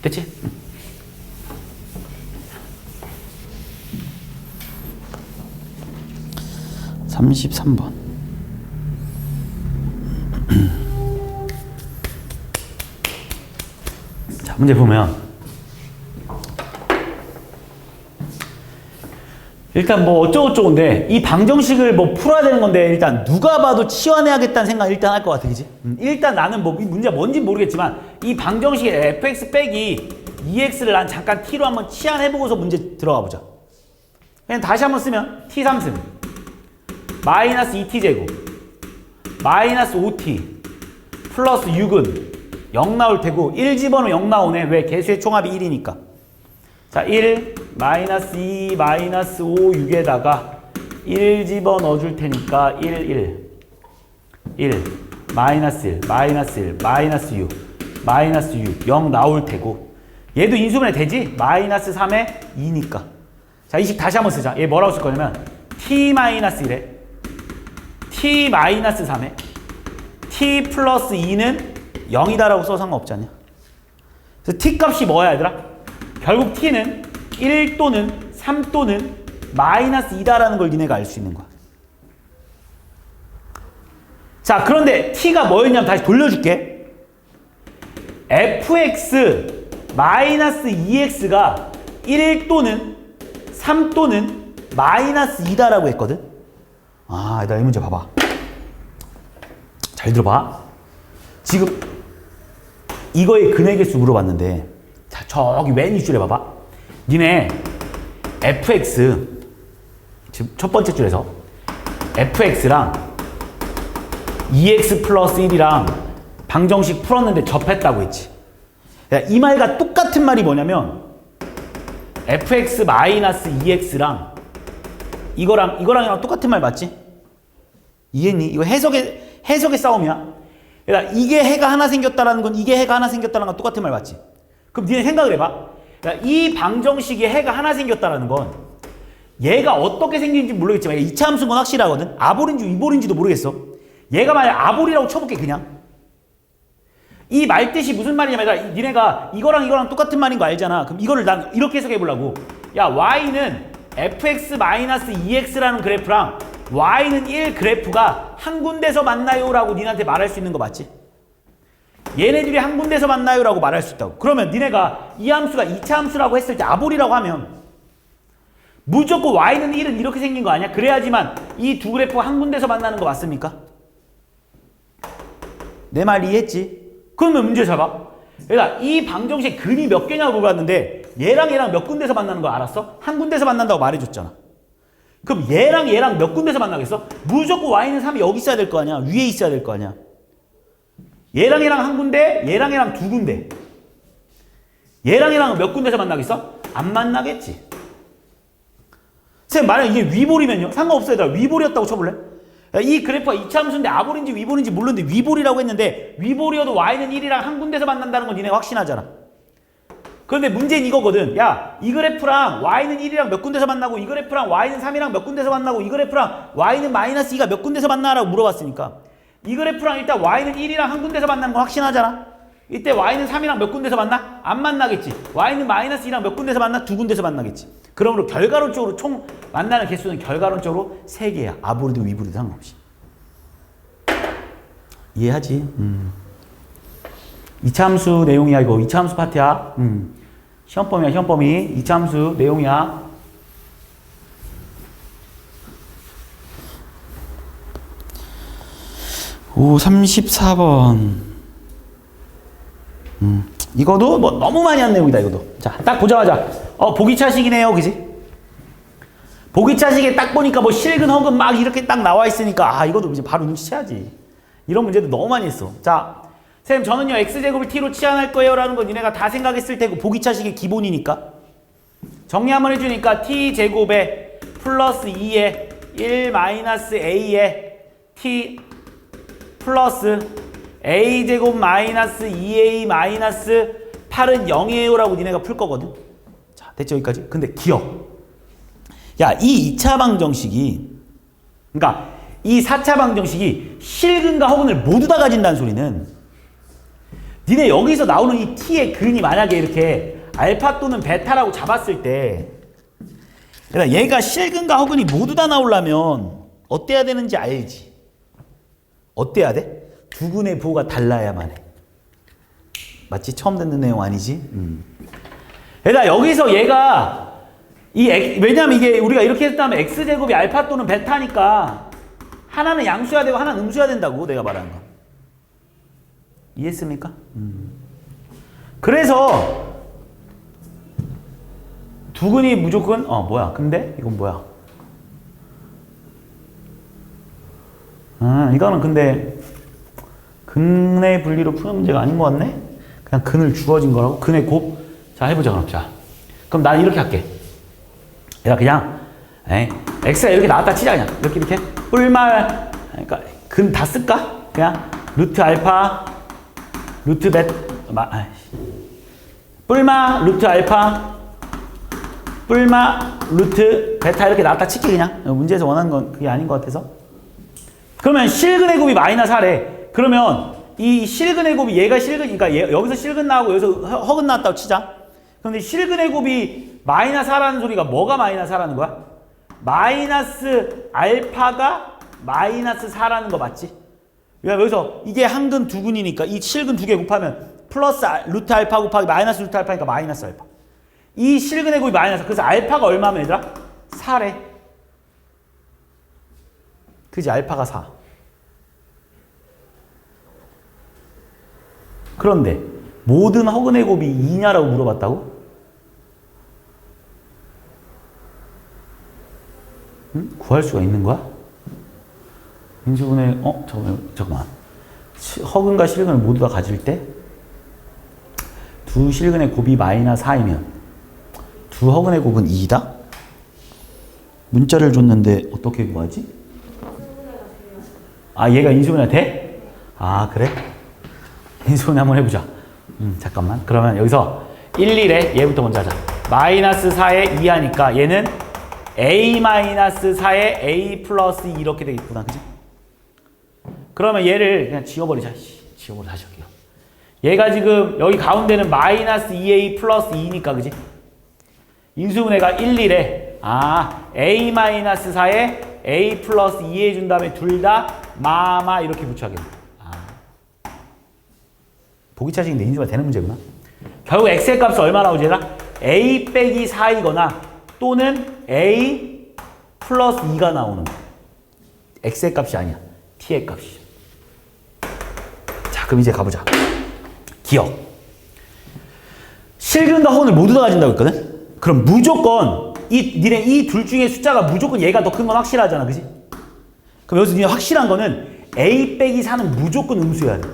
됐지? 33번. 자, 문제 보면 일단 뭐 어쩌고저쩌고인데 이 방정식을 뭐 풀어야 되는 건데 일단 누가 봐도 치환해야겠다는 생각 일단 할 것 같아. 그지? 일단 나는 뭐 문제가 뭔지 모르겠지만 이 방정식의 fx 빼기 2x를 난 잠깐 t로 한번 치환해보고서 문제 들어가 보자. 그냥 다시 한번 쓰면 t 3승 마이너스 2t 제곱 마이너스 5t 플러스 6은 0 나올 테고 1 집어넣으면 0 나오네. 왜? 개수의 총합이 1이니까. 자, 1 마이너스 2 마이너스 5 6에다가 1 집어넣어 줄 테니까 1 마이너스 1 마이너스 1 마이너스 6 마이너스 6 0 나올 테고 얘도 인수분해 되지? 마이너스 3에 2니까. 자, 이 식 다시 한번 쓰자. 얘 뭐라고 쓸 거냐면 t 마이너스 1에 t 마이너스 3에 t 플러스 2는 0이다라고 써서 상관없지 않냐? 그래서 t 값이 뭐야 얘들아? 결국 t는 1 또는 3 또는 마이너스 2다라는 걸 니네가 알 수 있는 거야. 자, 그런데 t가 뭐였냐면 다시 돌려줄게. fx 마이너스 2x가 1 또는 3 또는 마이너스 2다라고 했거든? 아, 얘들아 이 문제 봐봐. 잘 들어봐. 지금 이거의 근해계수 물어봤는데 자, 저기 맨 윗줄에 봐봐. 니네 fx 지금 첫 번째 줄에서 fx랑 2x 플러스 1이랑 방정식 풀었는데 접했다고 했지. 이 말과 똑같은 말이 뭐냐면 fx 마이너스 2x랑 이거랑 똑같은 말 맞지? 이해했니? 이거 해석의 싸움이야. 그러니까 이게 해가 하나 생겼다라는 건 이게 해가 하나 생겼다는 건 똑같은 말 맞지? 그럼 니네 생각을 해봐. 그러니까 이 방정식에 해가 하나 생겼다라는 건 얘가 어떻게 생긴지 모르겠지만 이차 함수인 건 확실하거든. 아볼인지 이볼인지도 모르겠어. 얘가 만약 아볼이라고 쳐볼게. 그냥 이 말뜻이 무슨 말이냐면 얘들아, 니네가 이거랑 이거랑 똑같은 말인 거 알잖아. 그럼 이거를 난 이렇게 해석해 보려고. 야, y는 fx-2x라는 그래프랑 y는 1 그래프가 한 군데서 만나요 라고 니네한테 말할 수 있는 거 맞지? 얘네들이 한 군데서 만나요 라고 말할 수 있다고. 그러면 니네가 이 함수가 2차 함수라고 했을 때 아볼이라고 하면 무조건 y는 1은 이렇게 생긴 거 아니야? 그래야지만 이 두 그래프가 한 군데서 만나는 거 맞습니까? 내 말 이해했지? 그러면 문제 잡아. 그러니까 이 방정식 근이 몇 개냐고 물어봤는데 얘랑 얘랑 몇 군데서 만나는 거 알았어? 한 군데서 만난다고 말해줬잖아. 그럼 얘랑 얘랑 몇 군데서 만나겠어? 무조건 y는 3이 여기 있어야 될 거 아니야. 위에 있어야 될 거 아니야. 얘랑 얘랑 한 군데, 얘랑 얘랑 두 군데. 얘랑 얘랑 몇 군데서 만나겠어? 안 만나겠지. 선생님, 만약 이게 위볼이면요? 상관없어요. 얘들아. 위볼이었다고 쳐볼래? 이 그래프가 2차 함수인데 아볼인지 위볼인지 모르는데 위볼이라고 했는데 위볼이어도 y는 1이랑 한 군데서 만난다는 건 니네가 확신하잖아. 그런데 문제는 이거거든. 야, 이 그래프랑 y는 1이랑 몇 군데서 만나고 이 그래프랑 y는 3이랑 몇 군데서 만나고 이 그래프랑 y는 마이너스 2가 몇 군데서 만나라고 물어봤으니까 이 그래프랑 일단 y는 1이랑 한 군데서 만나는 건 확신하잖아. 이때 y는 3이랑 몇 군데서 만나? 안 만나겠지. y는 마이너스 2랑 몇 군데서 만나? 두 군데서 만나겠지. 그러므로 결과론적으로 총 만나는 개수는 결과론적으로 3개야. 아볼이든 위볼이든 상관없이. 이해하지? 2차 함수 내용이야 이거. 2차 함수 파트야. 시험범위야 시험범위. 2차 함수 내용이야. 오 34번. 이거도 뭐 너무 많이 한 내용이다 이거도. 자, 딱 보자마자 보기차식이네요, 그지? 보기차식에 딱 보니까 뭐 실근 허근 막 이렇게 딱 나와 있으니까 아 이것도 이제 바로 눈치채야지. 이런 문제도 너무 많이 했어. 자, 쌤 저는요 x제곱을 t로 치환할 거예요 라는 건 니네가 다 생각했을 테고 보기차식의 기본이니까 정리 한번 해주니까 t제곱에 플러스 2에 1 마이너스 a에 t 플러스 a제곱 마이너스 2a 마이너스 8은 0이에요 라고 니네가 풀 거거든. 자, 됐죠 여기까지? 근데 기억. 야, 이 2차 방정식이 그러니까 이 4차 방정식이 실근과 허근을 모두 다 가진다는 소리는 니네 여기서 나오는 이 t의 근이 만약에 이렇게 알파 또는 베타라고 잡았을 때 그러니까 얘가 실근과 허근이 모두 다 나오려면 어때야 되는지 알지? 어때야 돼? 두 근의 부호가 달라야만 해. 맞지? 처음 듣는 내용 아니지? 그러니까 여기서 얘가 왜냐면 이게 우리가 이렇게 했다면 x제곱이 알파 또는 베타니까 하나는 양수야 되고 하나는 음수야 된다고 내가 말하는 거. 이해했습니까? 그래서 두 근이 무조건 뭐야? 근데 이건 뭐야? 이거는 근데 근의 분리로 푸는 문제가 아닌 것 같네? 그냥 근을 주어진 거라고? 근의 곱? 자, 해보자, 그럼. 자. 그럼 나는 이렇게 할게. 얘가 그냥, x가 이렇게 나왔다 치자, 그냥. 이렇게. 뿔말, 그러니까, 근 다 쓸까? 그냥, 루트 알파, 루트 뿔마, 루트 알파, 뿔마, 루트 베타 이렇게 나왔다 칠게, 그냥. 문제에서 원하는 건 그게 아닌 것 같아서. 그러면 실근의 곱이 마이너스 4래. 그러면 이 실근의 곱이 얘가 그러니까 여기서 실근 나오고 여기서 허근 나왔다고 치자. 그런데 실근의 곱이 마이너스 4라는 소리가 뭐가 마이너스 4라는 거야? 마이너스 알파가 마이너스 4라는 거 맞지? 그러니까 여기서 이게 한 근 두 근이니까 이 실근 두 개 곱하면 플러스 루트 알파 곱하기 마이너스 루트 알파니까 마이너스 알파. 이 실근의 곱이 마이너스. 그래서 알파가 얼마면 얘들아? 4래. 그지? 알파가 4. 그런데 모든 허근의 곱이 2냐라고 물어봤다고? 구할 수가 있는 거야? 인수분해 잠깐만. 허근과 실근을 모두 다 가질 때 두 실근의 곱이 마이너스 4이면 두 허근의 곱은 2다? 문자를 줬는데 어떻게 구하지? 아, 얘가 인수분해 돼? 아, 그래? 인수분해 한번 해보자. 잠깐만. 그러면 여기서 1, 1에 얘부터 먼저 하자. 마이너스 4에 2 하니까 얘는 a 마이너스 4에 a 플러스 2 이렇게 되겠구나. 그지? 그러면 얘를 그냥 지워버리자. 지워버려 다시 할게요. 얘가 지금 여기 가운데는 마이너스 2a 플러스 2니까 그지? 인수분해가 1, 1에 a 마이너스 4에 a 플러스 2 해준 다음에 둘 다 마마 이렇게 붙여야겠네. 보기 차식인데 인수가 되는 문제구나. 결국 x의 값은 얼마 나오지 얘들아? a 빼기 4이거나 또는 a 플러스 2가 나오는 거야. x의 값이 아니야. t의 값이야. 자, 그럼 이제 가보자. 기억. 실근과 허근을 모두 다 가진다고 했거든? 그럼 무조건 니네 이 둘 중에 숫자가 무조건 얘가 더 큰 건 확실하잖아. 그지? 그럼 여기서 니네 확실한 거는 a 빼기 4는 무조건 음수여야 돼.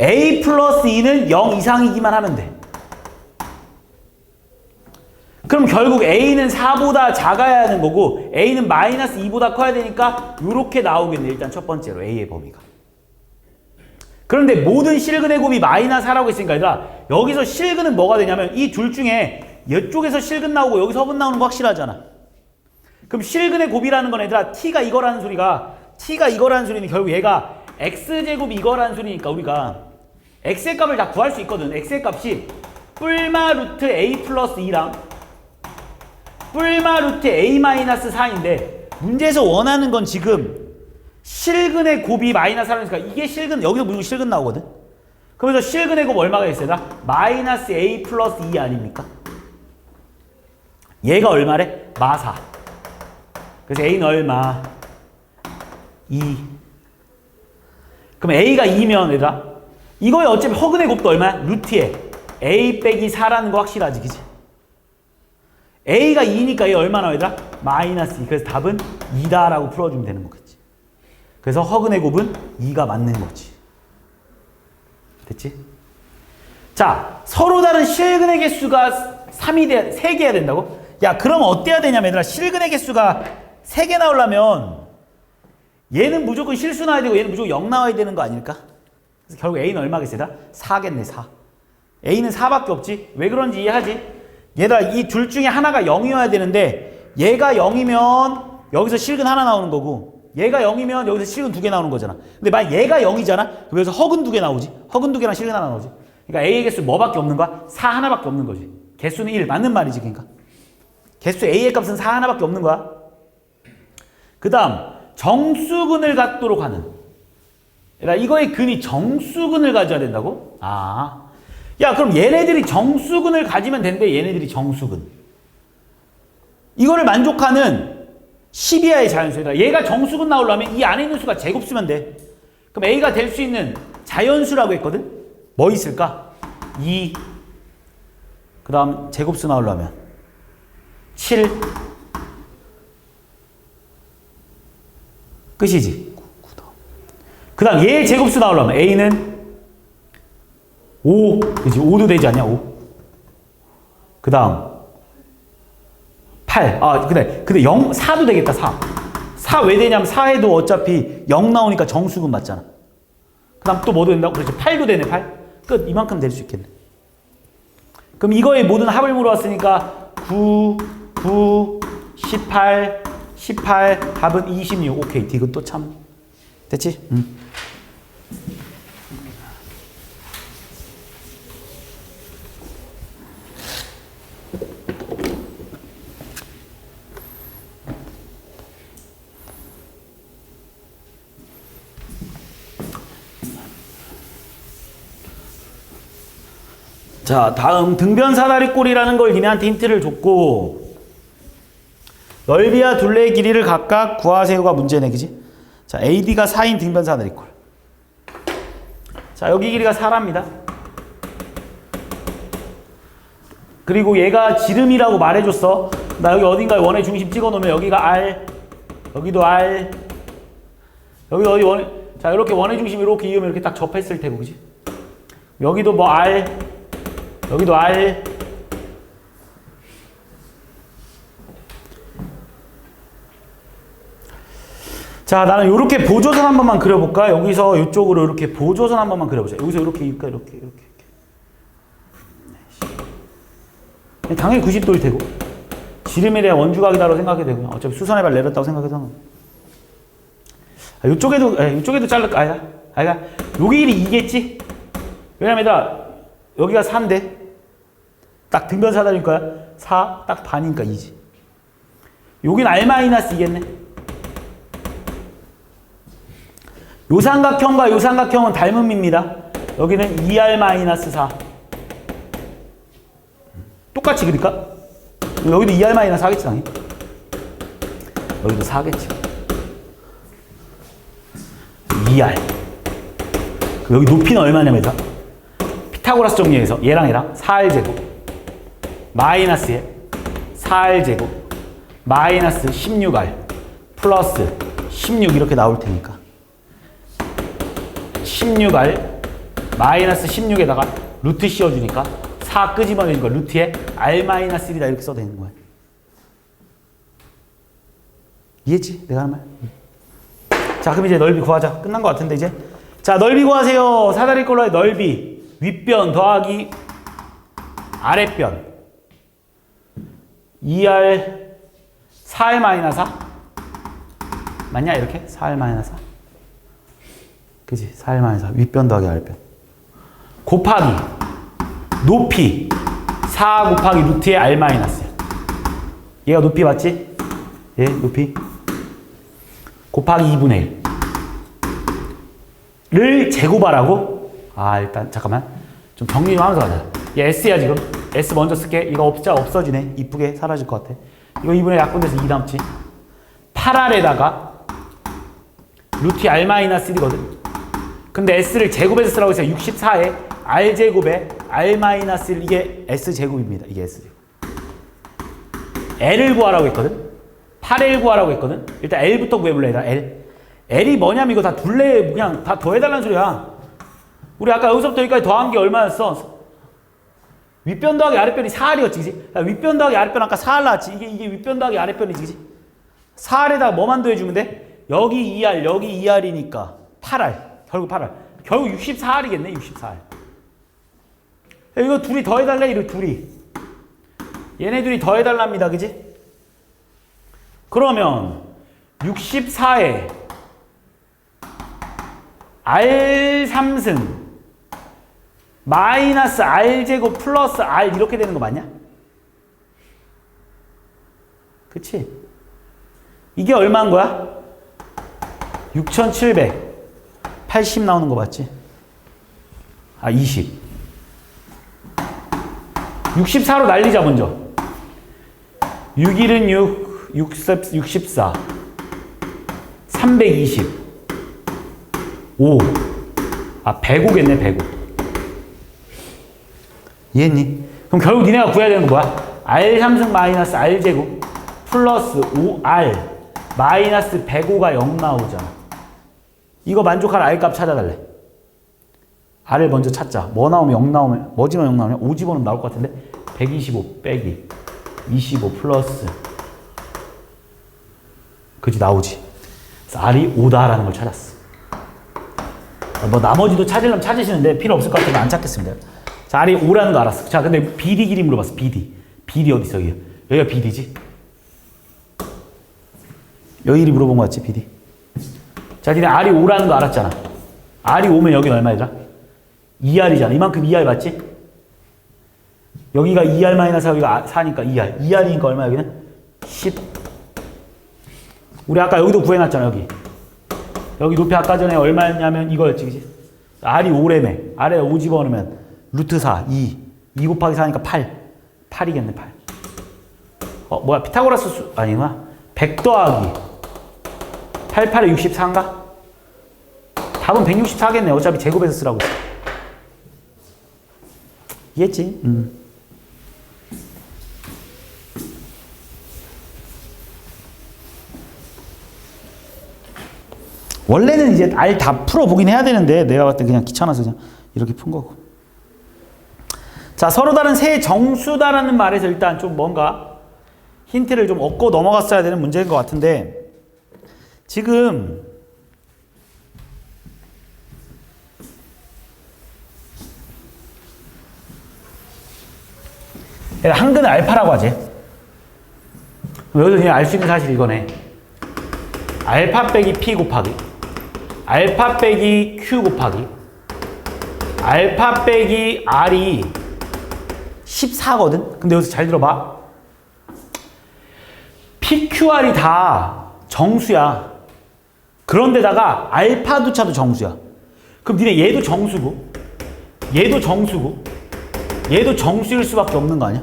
a 플러스 2는 0 이상이기만 하면 돼. 그럼 결국 a는 4보다 작아야 하는 거고 a는 마이너스 2보다 커야 되니까 이렇게 나오겠네. 일단 첫 번째로 a의 범위가. 그런데 모든 실근의 곱이 마이너스 4라고 했으니까 얘들아 여기서 실근은 뭐가 되냐면 이 둘 중에 이쪽에서 실근 나오고 여기서 허분 나오는 거 확실하잖아. 그럼 실근의 곱이라는 건 얘들아 t가 이거라는 소리는 결국 얘가 x제곱이 이거라는 소리니까 우리가 x의 값을 다 구할 수 있거든. x의 값이 뿔마 루트 a 플러스 2랑 뿔마 루트 a 마이너스 4인데 문제에서 원하는 건 지금 실근의 곱이 마이너스 4라니까 이게 실근, 여기서 무조건 실근 나오거든. 그러면서 실근의 곱 얼마가 있어요? 마이너스 a 플러스 2 아닙니까? 얘가 얼마래? 마4. 그래서 a는 얼마? 2. 그럼 a가 2면 얘들아 이거에 어차피 허근의 곱도 얼마야? 루트에 a 빼기 4라는 거 확실하지, 그치? a가 2니까 얘 얼마 나와 얘들아? 마이너스 2. 그래서 답은 2다라고 풀어주면 되는 거겠지. 그래서 허근의 곱은 2가 맞는 거지. 됐지? 자, 서로 다른 실근의 개수가 3개야 된다고? 야, 그럼 어때야 되냐면 얘들아 실근의 개수가 3개 나오려면 얘는 무조건 실수 나와야 되고 얘는 무조건 0 나와야 되는 거 아닐까? 그래서 결국 a는 얼마겠어요? 4겠네, 4. a는 4밖에 없지? 왜 그런지 이해하지? 얘들아 이 둘 중에 하나가 0이어야 되는데 얘가 0이면 여기서 실근 하나 나오는 거고 얘가 0이면 여기서 실근 2개 나오는 거잖아. 근데 만약 얘가 0이잖아? 그럼 여기서 허근 2개 나오지? 허근 2개랑 실근 하나 나오지? 그러니까 a의 개수 뭐밖에 없는 거야? 4 하나밖에 없는 거지. 개수는 1. 맞는 말이지 그러니까. 개수 a의 값은 4 하나밖에 없는 거야. 그 다음 정수근을 갖도록 하는. 그러니까 이거의 근이 정수근을 가져야 된다고? 야 그럼 얘네들이 정수근을 가지면 된대. 얘네들이 정수근. 이거를 만족하는 10이하의 자연수다. 얘가 정수근 나오려면 이 안에 있는 수가 제곱 쓰면 돼. 그럼 a가 될 수 있는 자연수라고 했거든? 뭐 있을까? 2. 그 다음 제곱수 나오려면 7. 끝이지. 그 다음 얘 제곱수 나오려면 a는 5. 그치? 5도 되지 않냐? 5. 그 다음 8. 근데 0, 4도 되겠다. 4. 4 왜 되냐면 4해도 어차피 0 나오니까 정수근 맞잖아. 그 다음 또 뭐도 된다고? 그렇지. 8도 되네. 8. 끝. 이만큼 될 수 있겠네. 그럼 이거의 모든 합을 물어봤으니까 9, 9, 18, 18, 답은 26. 오케이. 이건 또 참. 됐지? 자, 다음 등변 사다리꼴이라는 걸 니네한테 힌트를 줬고 넓이와 둘레의 길이를 각각 구하세요가 문제네, 그지? 자, AD가 4인 등변 사다리꼴. 자, 여기 길이가 4랍니다. 그리고 얘가 지름이라고 말해줬어. 나 여기 어딘가에 원의 중심 찍어놓으면 여기가 R, 여기도 R, 여기도 어디 자, 이렇게 원의 중심 이렇게 이으면 이렇게 딱 접했을 테고, 그지? 여기도 뭐 R, 여기도 R. 자, 나는 이렇게 보조선 한 번만 그려볼까? 여기서 이쪽으로 이렇게 보조선 한 번만 그려보자. 여기서 이렇게 이렇게. 당연히 90도일 테고. 지름에 대한 원주각이다라고 생각해도 되고요. 어차피 수선의 발 내렸다고 생각해서. 이쪽에도 잘랄까? 여기 1이 2겠지? 왜냐면 얘들아 여기가 4인데 딱 등변 사다리니까 4, 딱 반이니까 2지. 여긴 R-2겠네. 요 삼각형과 요 삼각형은 닮음입니다. 여기는 2R-4. 똑같이 그릴까? 여기도 2R-4겠지 당연히. 여기도 4겠지. 2R. 여기 높이는 얼마냐면 피타고라스 정리해서 얘랑 4R제곱 마이너스 4R제곱 마이너스 16R 플러스 16 이렇게 나올 테니까 16R 마이너스 16에다가 루트 씌워주니까 4 끄집어내니까 루트에 R-1이다 이렇게 써도 되는 거야. 이해했지? 내가 하는 말? 자, 그럼 이제 넓이 구하자. 끝난 것 같은데 이제. 자, 넓이 구하세요. 사다리 꼴로의 넓이. 윗변 더하기 아랫변. 2R 4R-4? 맞냐 이렇게? 4R-4? 그치? 4R-4 윗변 더하기 아랫변 곱하기 높이 4 곱하기 루트의 R-. 얘가 높이 맞지? 얘 높이 곱하기 2분의 1을 제곱하라고? 아 일단 잠깐만 좀 정리 좀 하면서 가자. 얘 S야 지금. S 먼저 쓸게. 이거 없어지네. 이쁘게 사라질 것 같아. 이거 2분의 약분돼서 2 남지. 8R에다가 루트 R-1이거든. 근데 S를 제곱해서 쓰라고 했어요. 64에 R제곱에 R-1 이게 S제곱입니다. 이게 S제곱. L을 구하라고 했거든. 8L 구하라고 했거든. 일단 L부터 구해볼래. L. L이 뭐냐면 이거 다 둘레 그냥 다 더해달라는 소리야. 우리 아까 여기서부터 여기까지 더한 게 얼마였어? 윗변 더하기 아랫변이 4R이었지, 그치? 윗변 더하기 아랫변 아까 4R 나왔지? 이게 윗변 더하기 아랫변이지, 그치? 4R에다가 뭐만 더해주면 돼? 여기 2R, 여기 2R이니까 8R. 결국 8R. 결국 64R이겠네, 64R. 이거 둘이 더해달래, 이거 둘이. 얘네 둘이 더해달랍니다, 그치? 그러면 64에 R3승 마이너스 R제곱 플러스 R 이렇게 되는 거 맞냐? 그치? 이게 얼마인 거야? 6780 나오는 거 맞지? 아 20 64로 날리자 먼저 6일은 6 64 320 5 아 105겠네 105 이해했니? 그럼 결국 니네가 구해야 되는 거 뭐야? R3승 마이너스 R제곱 플러스 5R 마이너스 105가 0 나오잖아. 이거 만족할 R값 찾아달래. R을 먼저 찾자. 뭐 나오면 0 나오면 뭐 집어넣으면 0 나오면 5 집어넣으면 나올 것 같은데 125 빼기 25 플러스 그치 나오지. 그래서 R이 5다라는 걸 찾았어. 뭐 나머지도 찾으려면 찾으시는데 필요 없을 것 같아서 안 찾겠습니다. 자, R이 5라는 거 알았어. 자, 근데 BD 길이 물어봤어. BD. BD 어디 있어, 여기? 여기가 BD지? 여기 길이 물어본 거 같지, BD? 자, 니네 R이 5라는 거 알았잖아. R이 5면 여기는 얼마이더라? 2R이잖아. 이만큼 2R 맞지? 여기가 2R-4, 여기가 4니까 2R. 2R이니까 얼마 여기는? 10. 우리 아까 여기도 구해놨잖아, 여기. 여기 높이 아까 전에 얼마였냐면 이거였지, 그치? R이 5래매. 아래에 5 집어넣으면 루트 4, 2 곱하기 4니까 8. 8이겠네, 8. 뭐야, 피타고라스 아니구나. 100 더하기 88에 64인가? 답은 164겠네. 어차피 제곱해서 쓰라고 했어. 이해했지? 원래는 이제 R 다 풀어보긴 해야 되는데 내가 봤을 때 그냥 귀찮아서 그냥 이렇게 푼 거고. 자, 서로 다른 세 정수다라는 말에서 일단 좀 뭔가 힌트를 좀 얻고 넘어갔어야 되는 문제인 것 같은데 지금 한근을 알파라고 하지. 여기서 그냥 알 수 있는 사실이 이거네. 알파 빼기 P 곱하기 알파 빼기 Q 곱하기 알파 빼기 R이 14거든? 근데 여기서 잘 들어봐. PQR이 다 정수야. 그런데다가 알파두차도 정수야. 그럼 니네 얘도 정수고, 얘도 정수고, 얘도 정수일 수밖에 없는 거 아니야?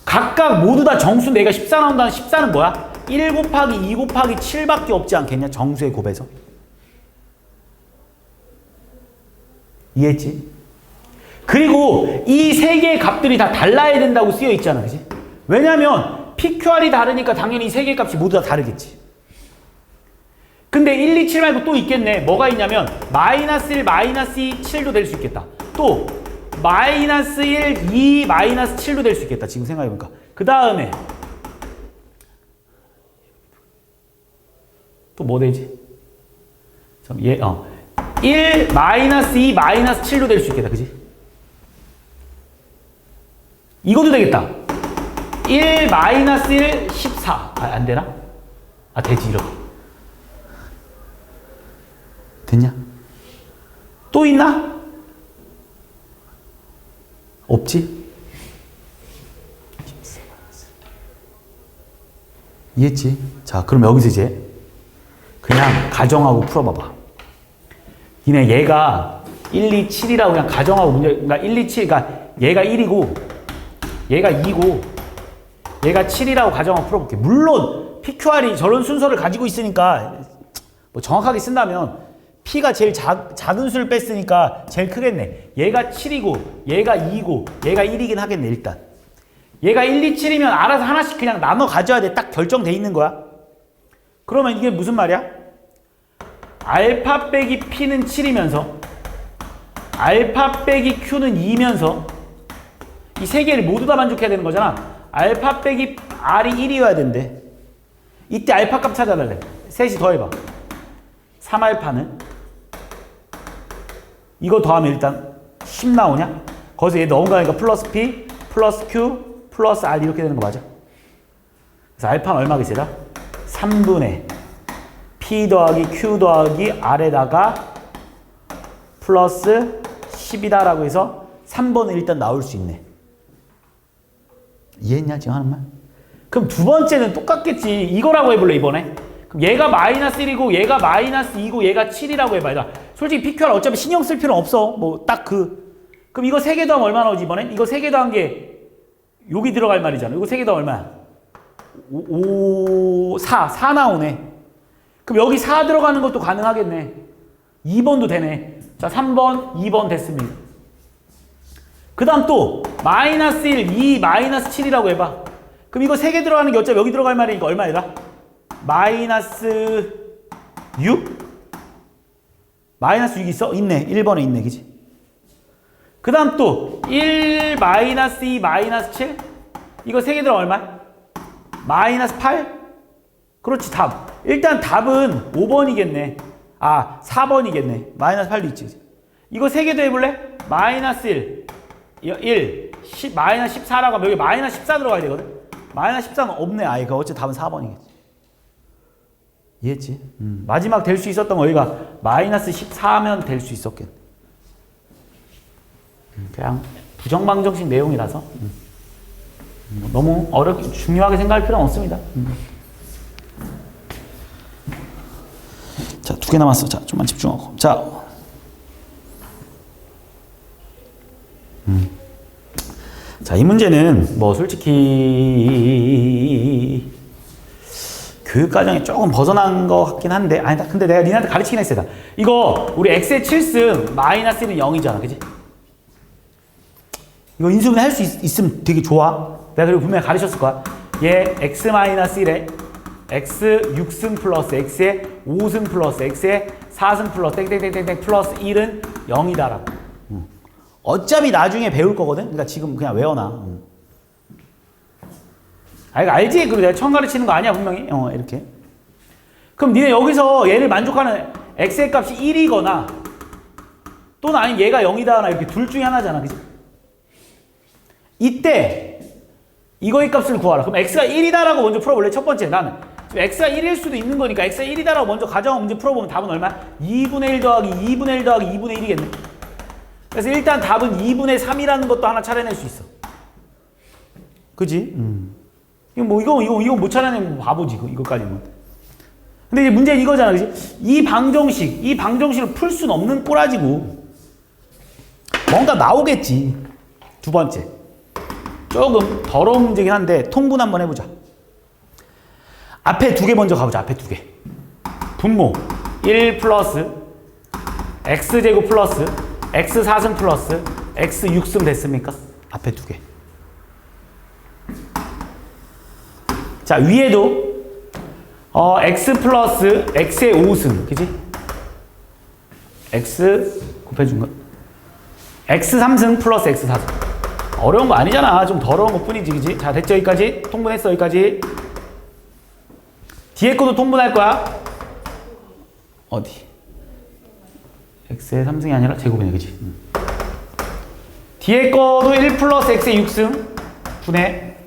각각 모두 다 정수인데 얘가 14 나온다는 14는 뭐야? 1 곱하기 2 곱하기 7밖에 없지 않겠냐? 정수의 곱에서. 이해했지? 그리고 이 세 개의 값들이 다 달라야 된다고 쓰여 있잖아. 그치? 왜냐면 PQR이 다르니까 당연히 이 세 개의 값이 모두 다 다르겠지. 근데 1, 2, 7 말고 또 있겠네. 뭐가 있냐면 마이너스 1, 마이너스 2, 7도 될 수 있겠다. 또 마이너스 1, 2, 마이너스 7도 될 수 있겠다. 지금 생각해보니까. 그 다음에 또 뭐 되지? 1, 마이너스 2, 마이너스 7도 될 수 있겠다. 그지? 이것도 되겠다. 1, 마이너스 1, 14. 안 되나? 되지, 이렇게. 됐냐? 또 있나? 없지? 이해했지? 자, 그럼 여기서 이제 그냥 가정하고 풀어봐봐. 니네 얘가 1, 2, 7이라고 그냥 가정하고 문제, 그러니까 1, 2, 7, 그러니까 얘가 1이고, 얘가 2고, 얘가 7이라고 가정하고 풀어볼게. 물론 PQR이 저런 순서를 가지고 있으니까 뭐 정확하게 쓴다면 P가 제일 작은 수를 뺐으니까 제일 크겠네. 얘가 7이고, 얘가 2고, 얘가 1이긴 하겠네, 일단. 얘가 1, 2, 7이면 알아서 하나씩 그냥 나눠 가져야 돼. 딱 결정돼 있는 거야. 그러면 이게 무슨 말이야? 알파 빼기 P는 7이면서, 알파 빼기 Q는 2면서, 이 세 개를 모두 다 만족해야 되는 거잖아. 알파 빼기 R이 1이어야 된대. 이때 알파 값 찾아달래. 셋이 더해봐. 3알파는? 이거 더하면 일단 10 나오냐? 거기서 얘 넣은 거니까 플러스 P, 플러스 Q, 플러스 R 이렇게 되는 거 맞아? 그래서 알파는 얼마겠어요? 3분의 P 더하기 Q 더하기 R에다가 플러스 10이다라고 해서 3번은 일단 나올 수 있네. 이해했냐 지금 하는 말? 그럼 두 번째는 똑같겠지. 이거라고 해볼래 이번에? 그럼 얘가 마이너스 1이고 얘가 마이너스 2고 얘가 7이라고 해봐. 솔직히 PQR 어차피 신경 쓸 필요는 없어. 뭐 딱 그럼 이거 3개 더하면 얼마 나오지 이번엔? 이거 3개 더한 게 여기 들어갈 말이잖아. 이거 3개 더하면 얼마야? 4 나오네. 그럼 여기 4 들어가는 것도 가능하겠네. 2번도 되네. 자 3번, 2번 됐습니다. 그 다음 또 마이너스 1, 2, 마이너스 7이라고 해봐. 그럼 이거 3개 들어가는 게 어차피 여기 들어갈 말이니까 얼마이다? 마이너스 6? 마이너스 6 있어? 있네. 1번에 있네. 그지? 그 다음 또 1, 마이너스 2, 마이너스 7? 이거 3개 들어가면 얼마야? 마이너스 8? 그렇지. 답. 일단 답은 5번이겠네. 4번이겠네. 마이너스 8도 있지. 그치? 이거 3개 더 해볼래? 마이너스 1, 10, 마이너스 14라고 하면 여기 마이너스 14 들어가야 되거든? 마이너스 14는 없네. 아예. 어째 답은 4번이겠지. 이해했지? 마지막 될 수 있었던 거 여기가 마이너스 14면 될 수 있었겠네. 그냥 부정방정식 내용이라서 너무 중요하게 생각할 필요는 없습니다. 자, 2개 남았어. 자, 좀만 집중하고. 자, 자, 이 문제는 뭐 솔직히 교육과정이 조금 벗어난 것 같긴 한데, 아니다. 근데 내가 니네한테 가르치긴 했어. 이거 우리 x의 7승 마이너스 1은 0이잖아. 그지? 이거 인수분해 할 수 있으면 되게 좋아. 내가 그리고 분명히 가르쳤을 거야. 얘 x 마이너스 1에 x 6승 플러스 x의 5승 플러스 x의 4승 플러스 땡땡땡땡 플러스 1은 0이다라고. 어차피 나중에 배울 거거든. 그러니까 지금 그냥 외워놔. 이거 알지? 그리고 내가 처음 가르치는 거 아니야 분명히. 이렇게. 그럼 니네 여기서 얘를 만족하는 x의 값이 1이거나 또는 아니면 얘가 0이다나 이렇게 둘 중에 하나잖아. 그치? 이때 이거의 값을 구하라. 그럼 x가 1이다라고 먼저 풀어볼래? 첫 번째 나는 x가 1일 수도 있는 거니까 x가 1이다라고 먼저 가정한 문제 풀어보면 답은 얼마야? 2분의 1 더하기 2분의 1 더하기 2분의 1이겠네. 그래서 일단 답은 2분의 3이라는 것도 하나 찾아낼 수 있어. 그지? 이거 못 찾아내면 바보지, 이거까지는. 근데 이제 문제는 이거잖아, 그지? 이 방정식을 풀 수는 없는 꼬라지고. 뭔가 나오겠지. 두 번째. 조금 더러운 문제긴 한데, 통분 한번 해보자. 앞에 두 개 먼저 가보자, 앞에 두 개. 분모. 1 플러스, x제곱 플러스, x4승 플러스, x6승 됐습니까? 앞에 두 개. 자, 위에도 x 플러스 x의 5승, 그지? x 곱해준 거. x3승 플러스 x4승. 어려운 거 아니잖아. 좀 더러운 것 뿐이지, 그지? 자, 됐죠? 여기까지? 통분했어, 여기까지. 뒤에 것도 통분할 거야. 어디? x의 3승이 아니라 제곱이네, 그지? 뒤에 거도 1 플러스 x의 6승 분의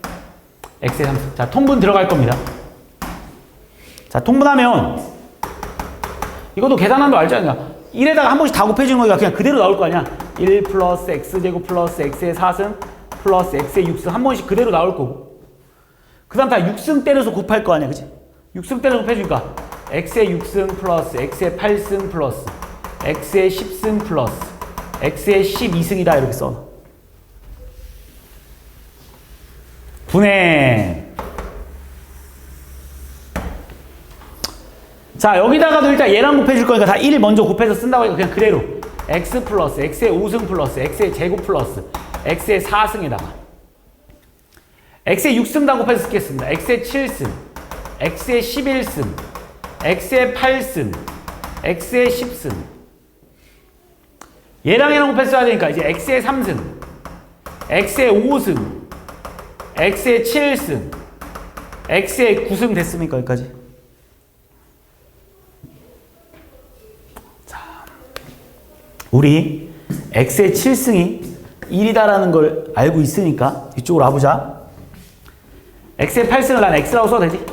x의 3승. 자, 통분 들어갈 겁니다. 자, 통분하면 이것도 계산한 거 알지 않냐? 1에다가 한 번씩 다 곱해주는 거니까 그냥 그대로 나올 거 아니야? 1 플러스 x제곱 플러스 x의 4승 플러스 x의 6승 한 번씩 그대로 나올 거고, 그 다음 다 6승 때려서 곱할 거 아니야, 그치? 6승 때려서 곱해주니까 x의 6승 플러스 x의 8승 플러스 x의 10승 플러스 x의 12승이다 이렇게 써놔. 분해. 자, 여기다가도 일단 얘랑 곱해줄 거니까 다 1 먼저 곱해서 쓴다고 하니까 그냥 그대로 x 플러스 x의 5승 플러스 x의 제곱 플러스 x의 4승에다가 x의 6승 다 곱해서 쓰겠습니다. x의 7승, x의 11승, x의 8승, x의 10승. 얘랑 곱해서 써야 되니까 이제 x의 3승, x의 5승, x의 7승, x의 9승 됐습니까? 여기까지. 자, 우리 x의 7승이 1이다라는 걸 알고 있으니까 이쪽으로 와보자. x의 8승을 난 x라고 써도 되지?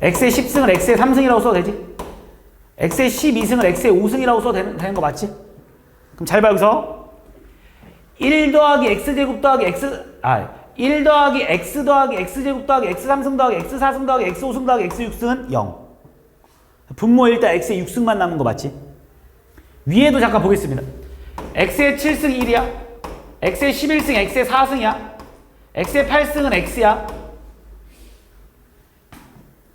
x의 10승을 x의 3승이라고 써도 되지? x의 12승을 x의 5승이라고 써도 되는 거 맞지? 그럼 잘 봐, 여기서 1 더하기 x제곱 더하기 1 더하기 x 더하기 x제곱 더하기 x3승 더하기 x4승 더하기 x5승 더하기 x6승은 0. 분모 일단 x의 6승만 남은 거 맞지? 위에도 잠깐 보겠습니다. x의 7승 1이야. x의 11승 x의 4승이야. x의 8승은 x야.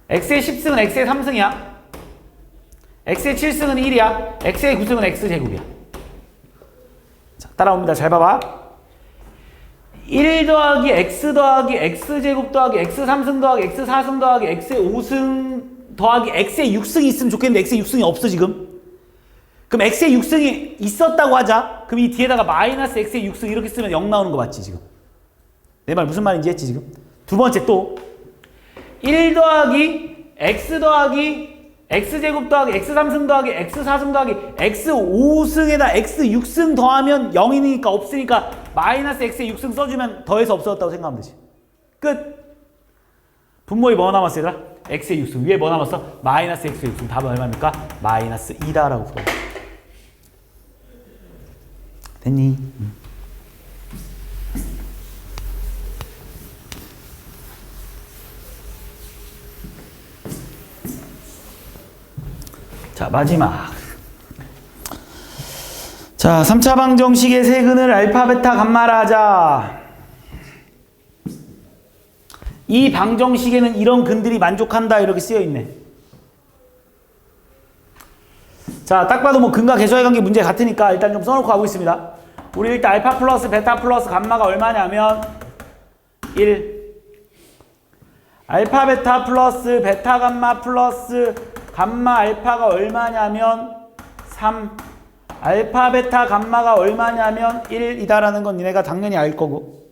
x의 10승은 x의 3승이야. x의 7승은 1이야. x의 9승은 x제곱이야. 자, 따라옵니다. 잘 봐봐. 1 더하기 x 더하기 x제곱 더하기 x3승 더하기 x4승 더하기 x의 5승 더하기 x의 6승이 있으면 좋겠는데 x의 6승이 없어 지금. 그럼 x의 6승이 있었다고 하자. 그럼 이 뒤에다가 마이너스 x의 6승 이렇게 쓰면 0 나오는 거 맞지 지금? 내 말 무슨 말인지 했지 지금? 두 번째 또 1 더하기 x 더하기 x제곱 더하기 x3승 더하기 x4승 더하기 x5승에다 x6승 더하면 0이니까 없으니까 마이너스 x의 6승 써주면 더해서 없어졌다고 생각하면 되지. 끝. 분모에 뭐 남았어 얘들아? x의 6승. 위에 뭐 남았어? 마이너스 x의 6승. 답은 얼마입니까? 마이너스 2다라고 풀어. 됐니? 자, 마지막. 자, 3차 방정식의 세근을 알파, 베타, 감마라 하자. 이 방정식에는 이런 근들이 만족한다 이렇게 쓰여있네. 자, 딱 봐도 뭐 근과 계수의 관계 문제 같으니까 일단 좀 써놓고 가보겠습니다. 우리 일단 알파 플러스 베타 플러스 감마가 얼마냐면 1. 알파 베타 플러스 베타 감마 플러스 감마 알파가 얼마냐면 3. 알파 베타 감마가 얼마냐면 1이다라는 건 니네가 당연히 알 거고.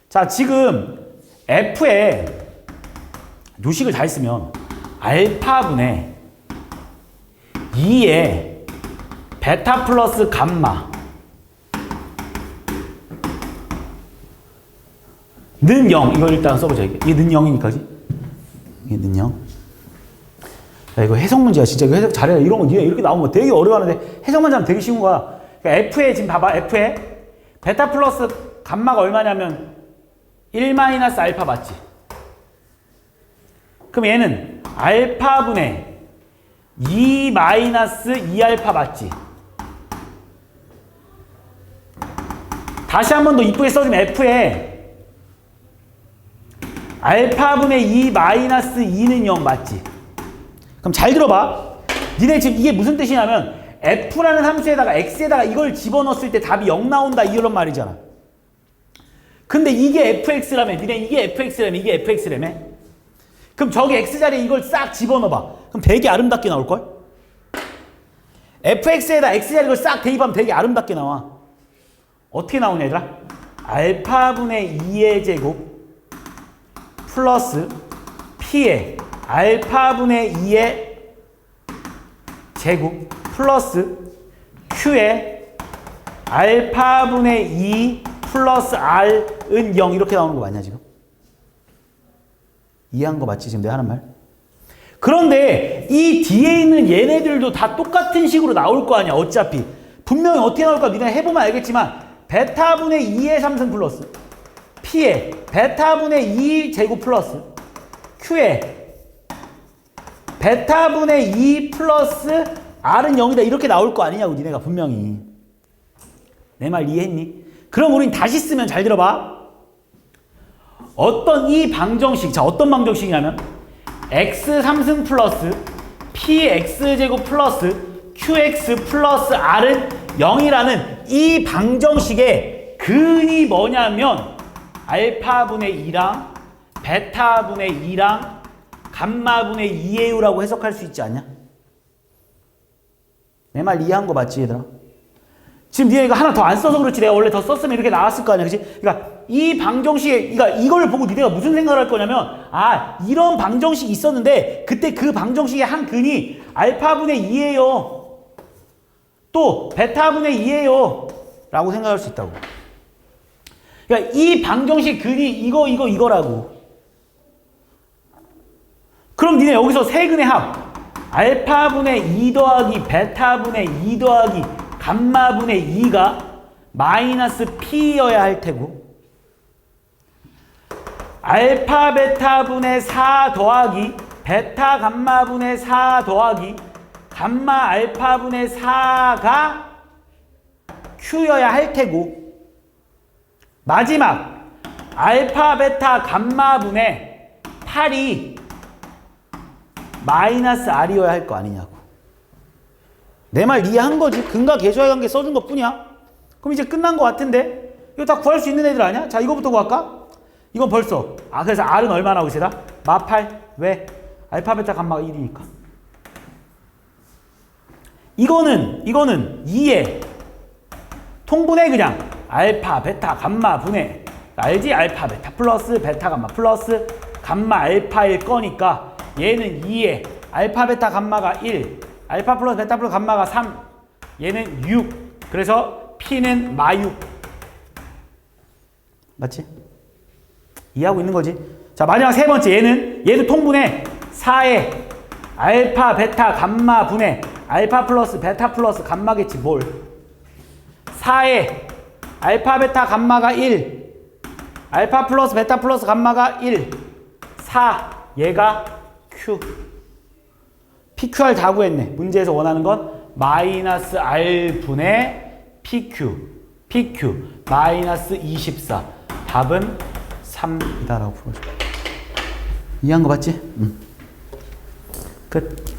자, 지금 F에 요식을 잘 쓰면 알파분의 2에 베타 플러스 감마 는 0. 이걸 일단 써보자. 이게 는 0이니까, 이게 는 0. 야, 이거 해석 문제야. 진짜 이거 해석 잘해야 이런 거 니네 이렇게 나오면 되게 어려워하는데 해석만 잘하면 되게 쉬운 거야. 그러니까 F에 지금 봐봐. F에 베타 플러스 감마가 얼마냐면 1 마이너스 알파 맞지? 그럼 얘는 알파분의 2 마이너스 2알파 맞지? 다시 한 번 더 이쁘게 써주면 F에 알파분의 2 마이너스 2는 0 맞지? 그럼 잘 들어봐. 니네 지금 이게 무슨 뜻이냐면 F라는 함수에다가 X에다가 이걸 집어넣었을 때 답이 0 나온다 이런 말이잖아. 근데 이게 fx라며. 니네 이게 fx라며. 이게 fx라며. 그럼 저기 x자리에 이걸 싹 집어넣어봐. 그럼 되게 아름답게 나올걸? fx에다 x자리 이걸 싹 대입하면 되게 아름답게 나와. 어떻게 나오냐 얘들아? 알파분의 2의 제곱 플러스 p의 알파분의 2의 제곱 플러스 q의 알파분의 2 플러스 r은 0 이렇게 나오는 거 맞냐 지금? 이해한 거 맞지 지금 내가 하는 말? 그런데 이 뒤에 있는 얘네들도 다 똑같은 식으로 나올 거 아니야 어차피. 분명히 어떻게 나올까 니네 해보면 알겠지만 베타분의 2의 3승 플러스 p의 베타분의 2 제곱 플러스 q의 베타분의 2 플러스 r은 0이다 이렇게 나올 거 아니냐고 니네가 분명히. 내 말 이해했니? 그럼 우린 다시 쓰면 잘 들어봐. 어떤 이 방정식, 자 어떤 방정식이냐면 x 3승 플러스 px제곱 플러스 qx 플러스 r은 0이라는 이 방정식의 근이 뭐냐면 알파분의 2랑 베타분의 2랑 감마분의 2예요라고 해석할 수 있지 않냐? 내 말 이해한 거 맞지 얘들아? 지금 니네 이거 하나 더 안 써서 그렇지 내가 원래 더 썼으면 이렇게 나왔을 거 아니야 그치? 그러니까 이 방정식에 그러니까 이걸 보고 니네가 무슨 생각을 할 거냐면 아 이런 방정식이 있었는데 그때 그 방정식의 한 근이 알파분의 2예요 또 베타분의 2예요 라고 생각할 수 있다고. 그러니까 이 방정식 근이 이거라고. 그럼 니네 여기서 세 근의 합 알파분의 2 더하기 베타분의 2 더하기 감마분의 2가 마이너스 p여야 할 테고 알파 베타분의 4 더하기 베타 감마분의 4 더하기 감마 알파분의 4가 q여야 할 테고 마지막 알파 베타 감마분의 8이 마이너스 r이어야 할 거 아니냐고. 내 말 이해한 거지. 근과 계수와의 관계 써준 것 뿐이야. 그럼 이제 끝난 것 같은데 이거 다 구할 수 있는 애들 아니야? 자 이거부터 구할까? 이건 벌써 그래서 r은 얼마 나오고 있다? 마8 왜? 알파 베타 감마가 1이니까 이거는 2에 통분해 그냥 알파 베타 감마 분해 알지? 알파 베타 플러스 베타 감마 플러스 감마 알파일 거니까 얘는 2에 알파 베타 감마가 1 알파 플러스 베타 플러스 감마가 3 얘는 6 그래서 p는 마6 맞지? 이해하고 있는 거지? 자 마지막 세 번째 얘도 통분해 4에 알파 베타 감마 분해 알파 플러스 베타 플러스 감마겠지 뭘 4에 알파 베타 감마가 1 알파 플러스 베타 플러스 감마가 1 4 얘가 q PQR 다 구했네. 문제에서 원하는 건 마이너스 R 분의 PQ 마이너스 24 답은 3이다라고 풀어줘. 이해한 거 맞지? 끝.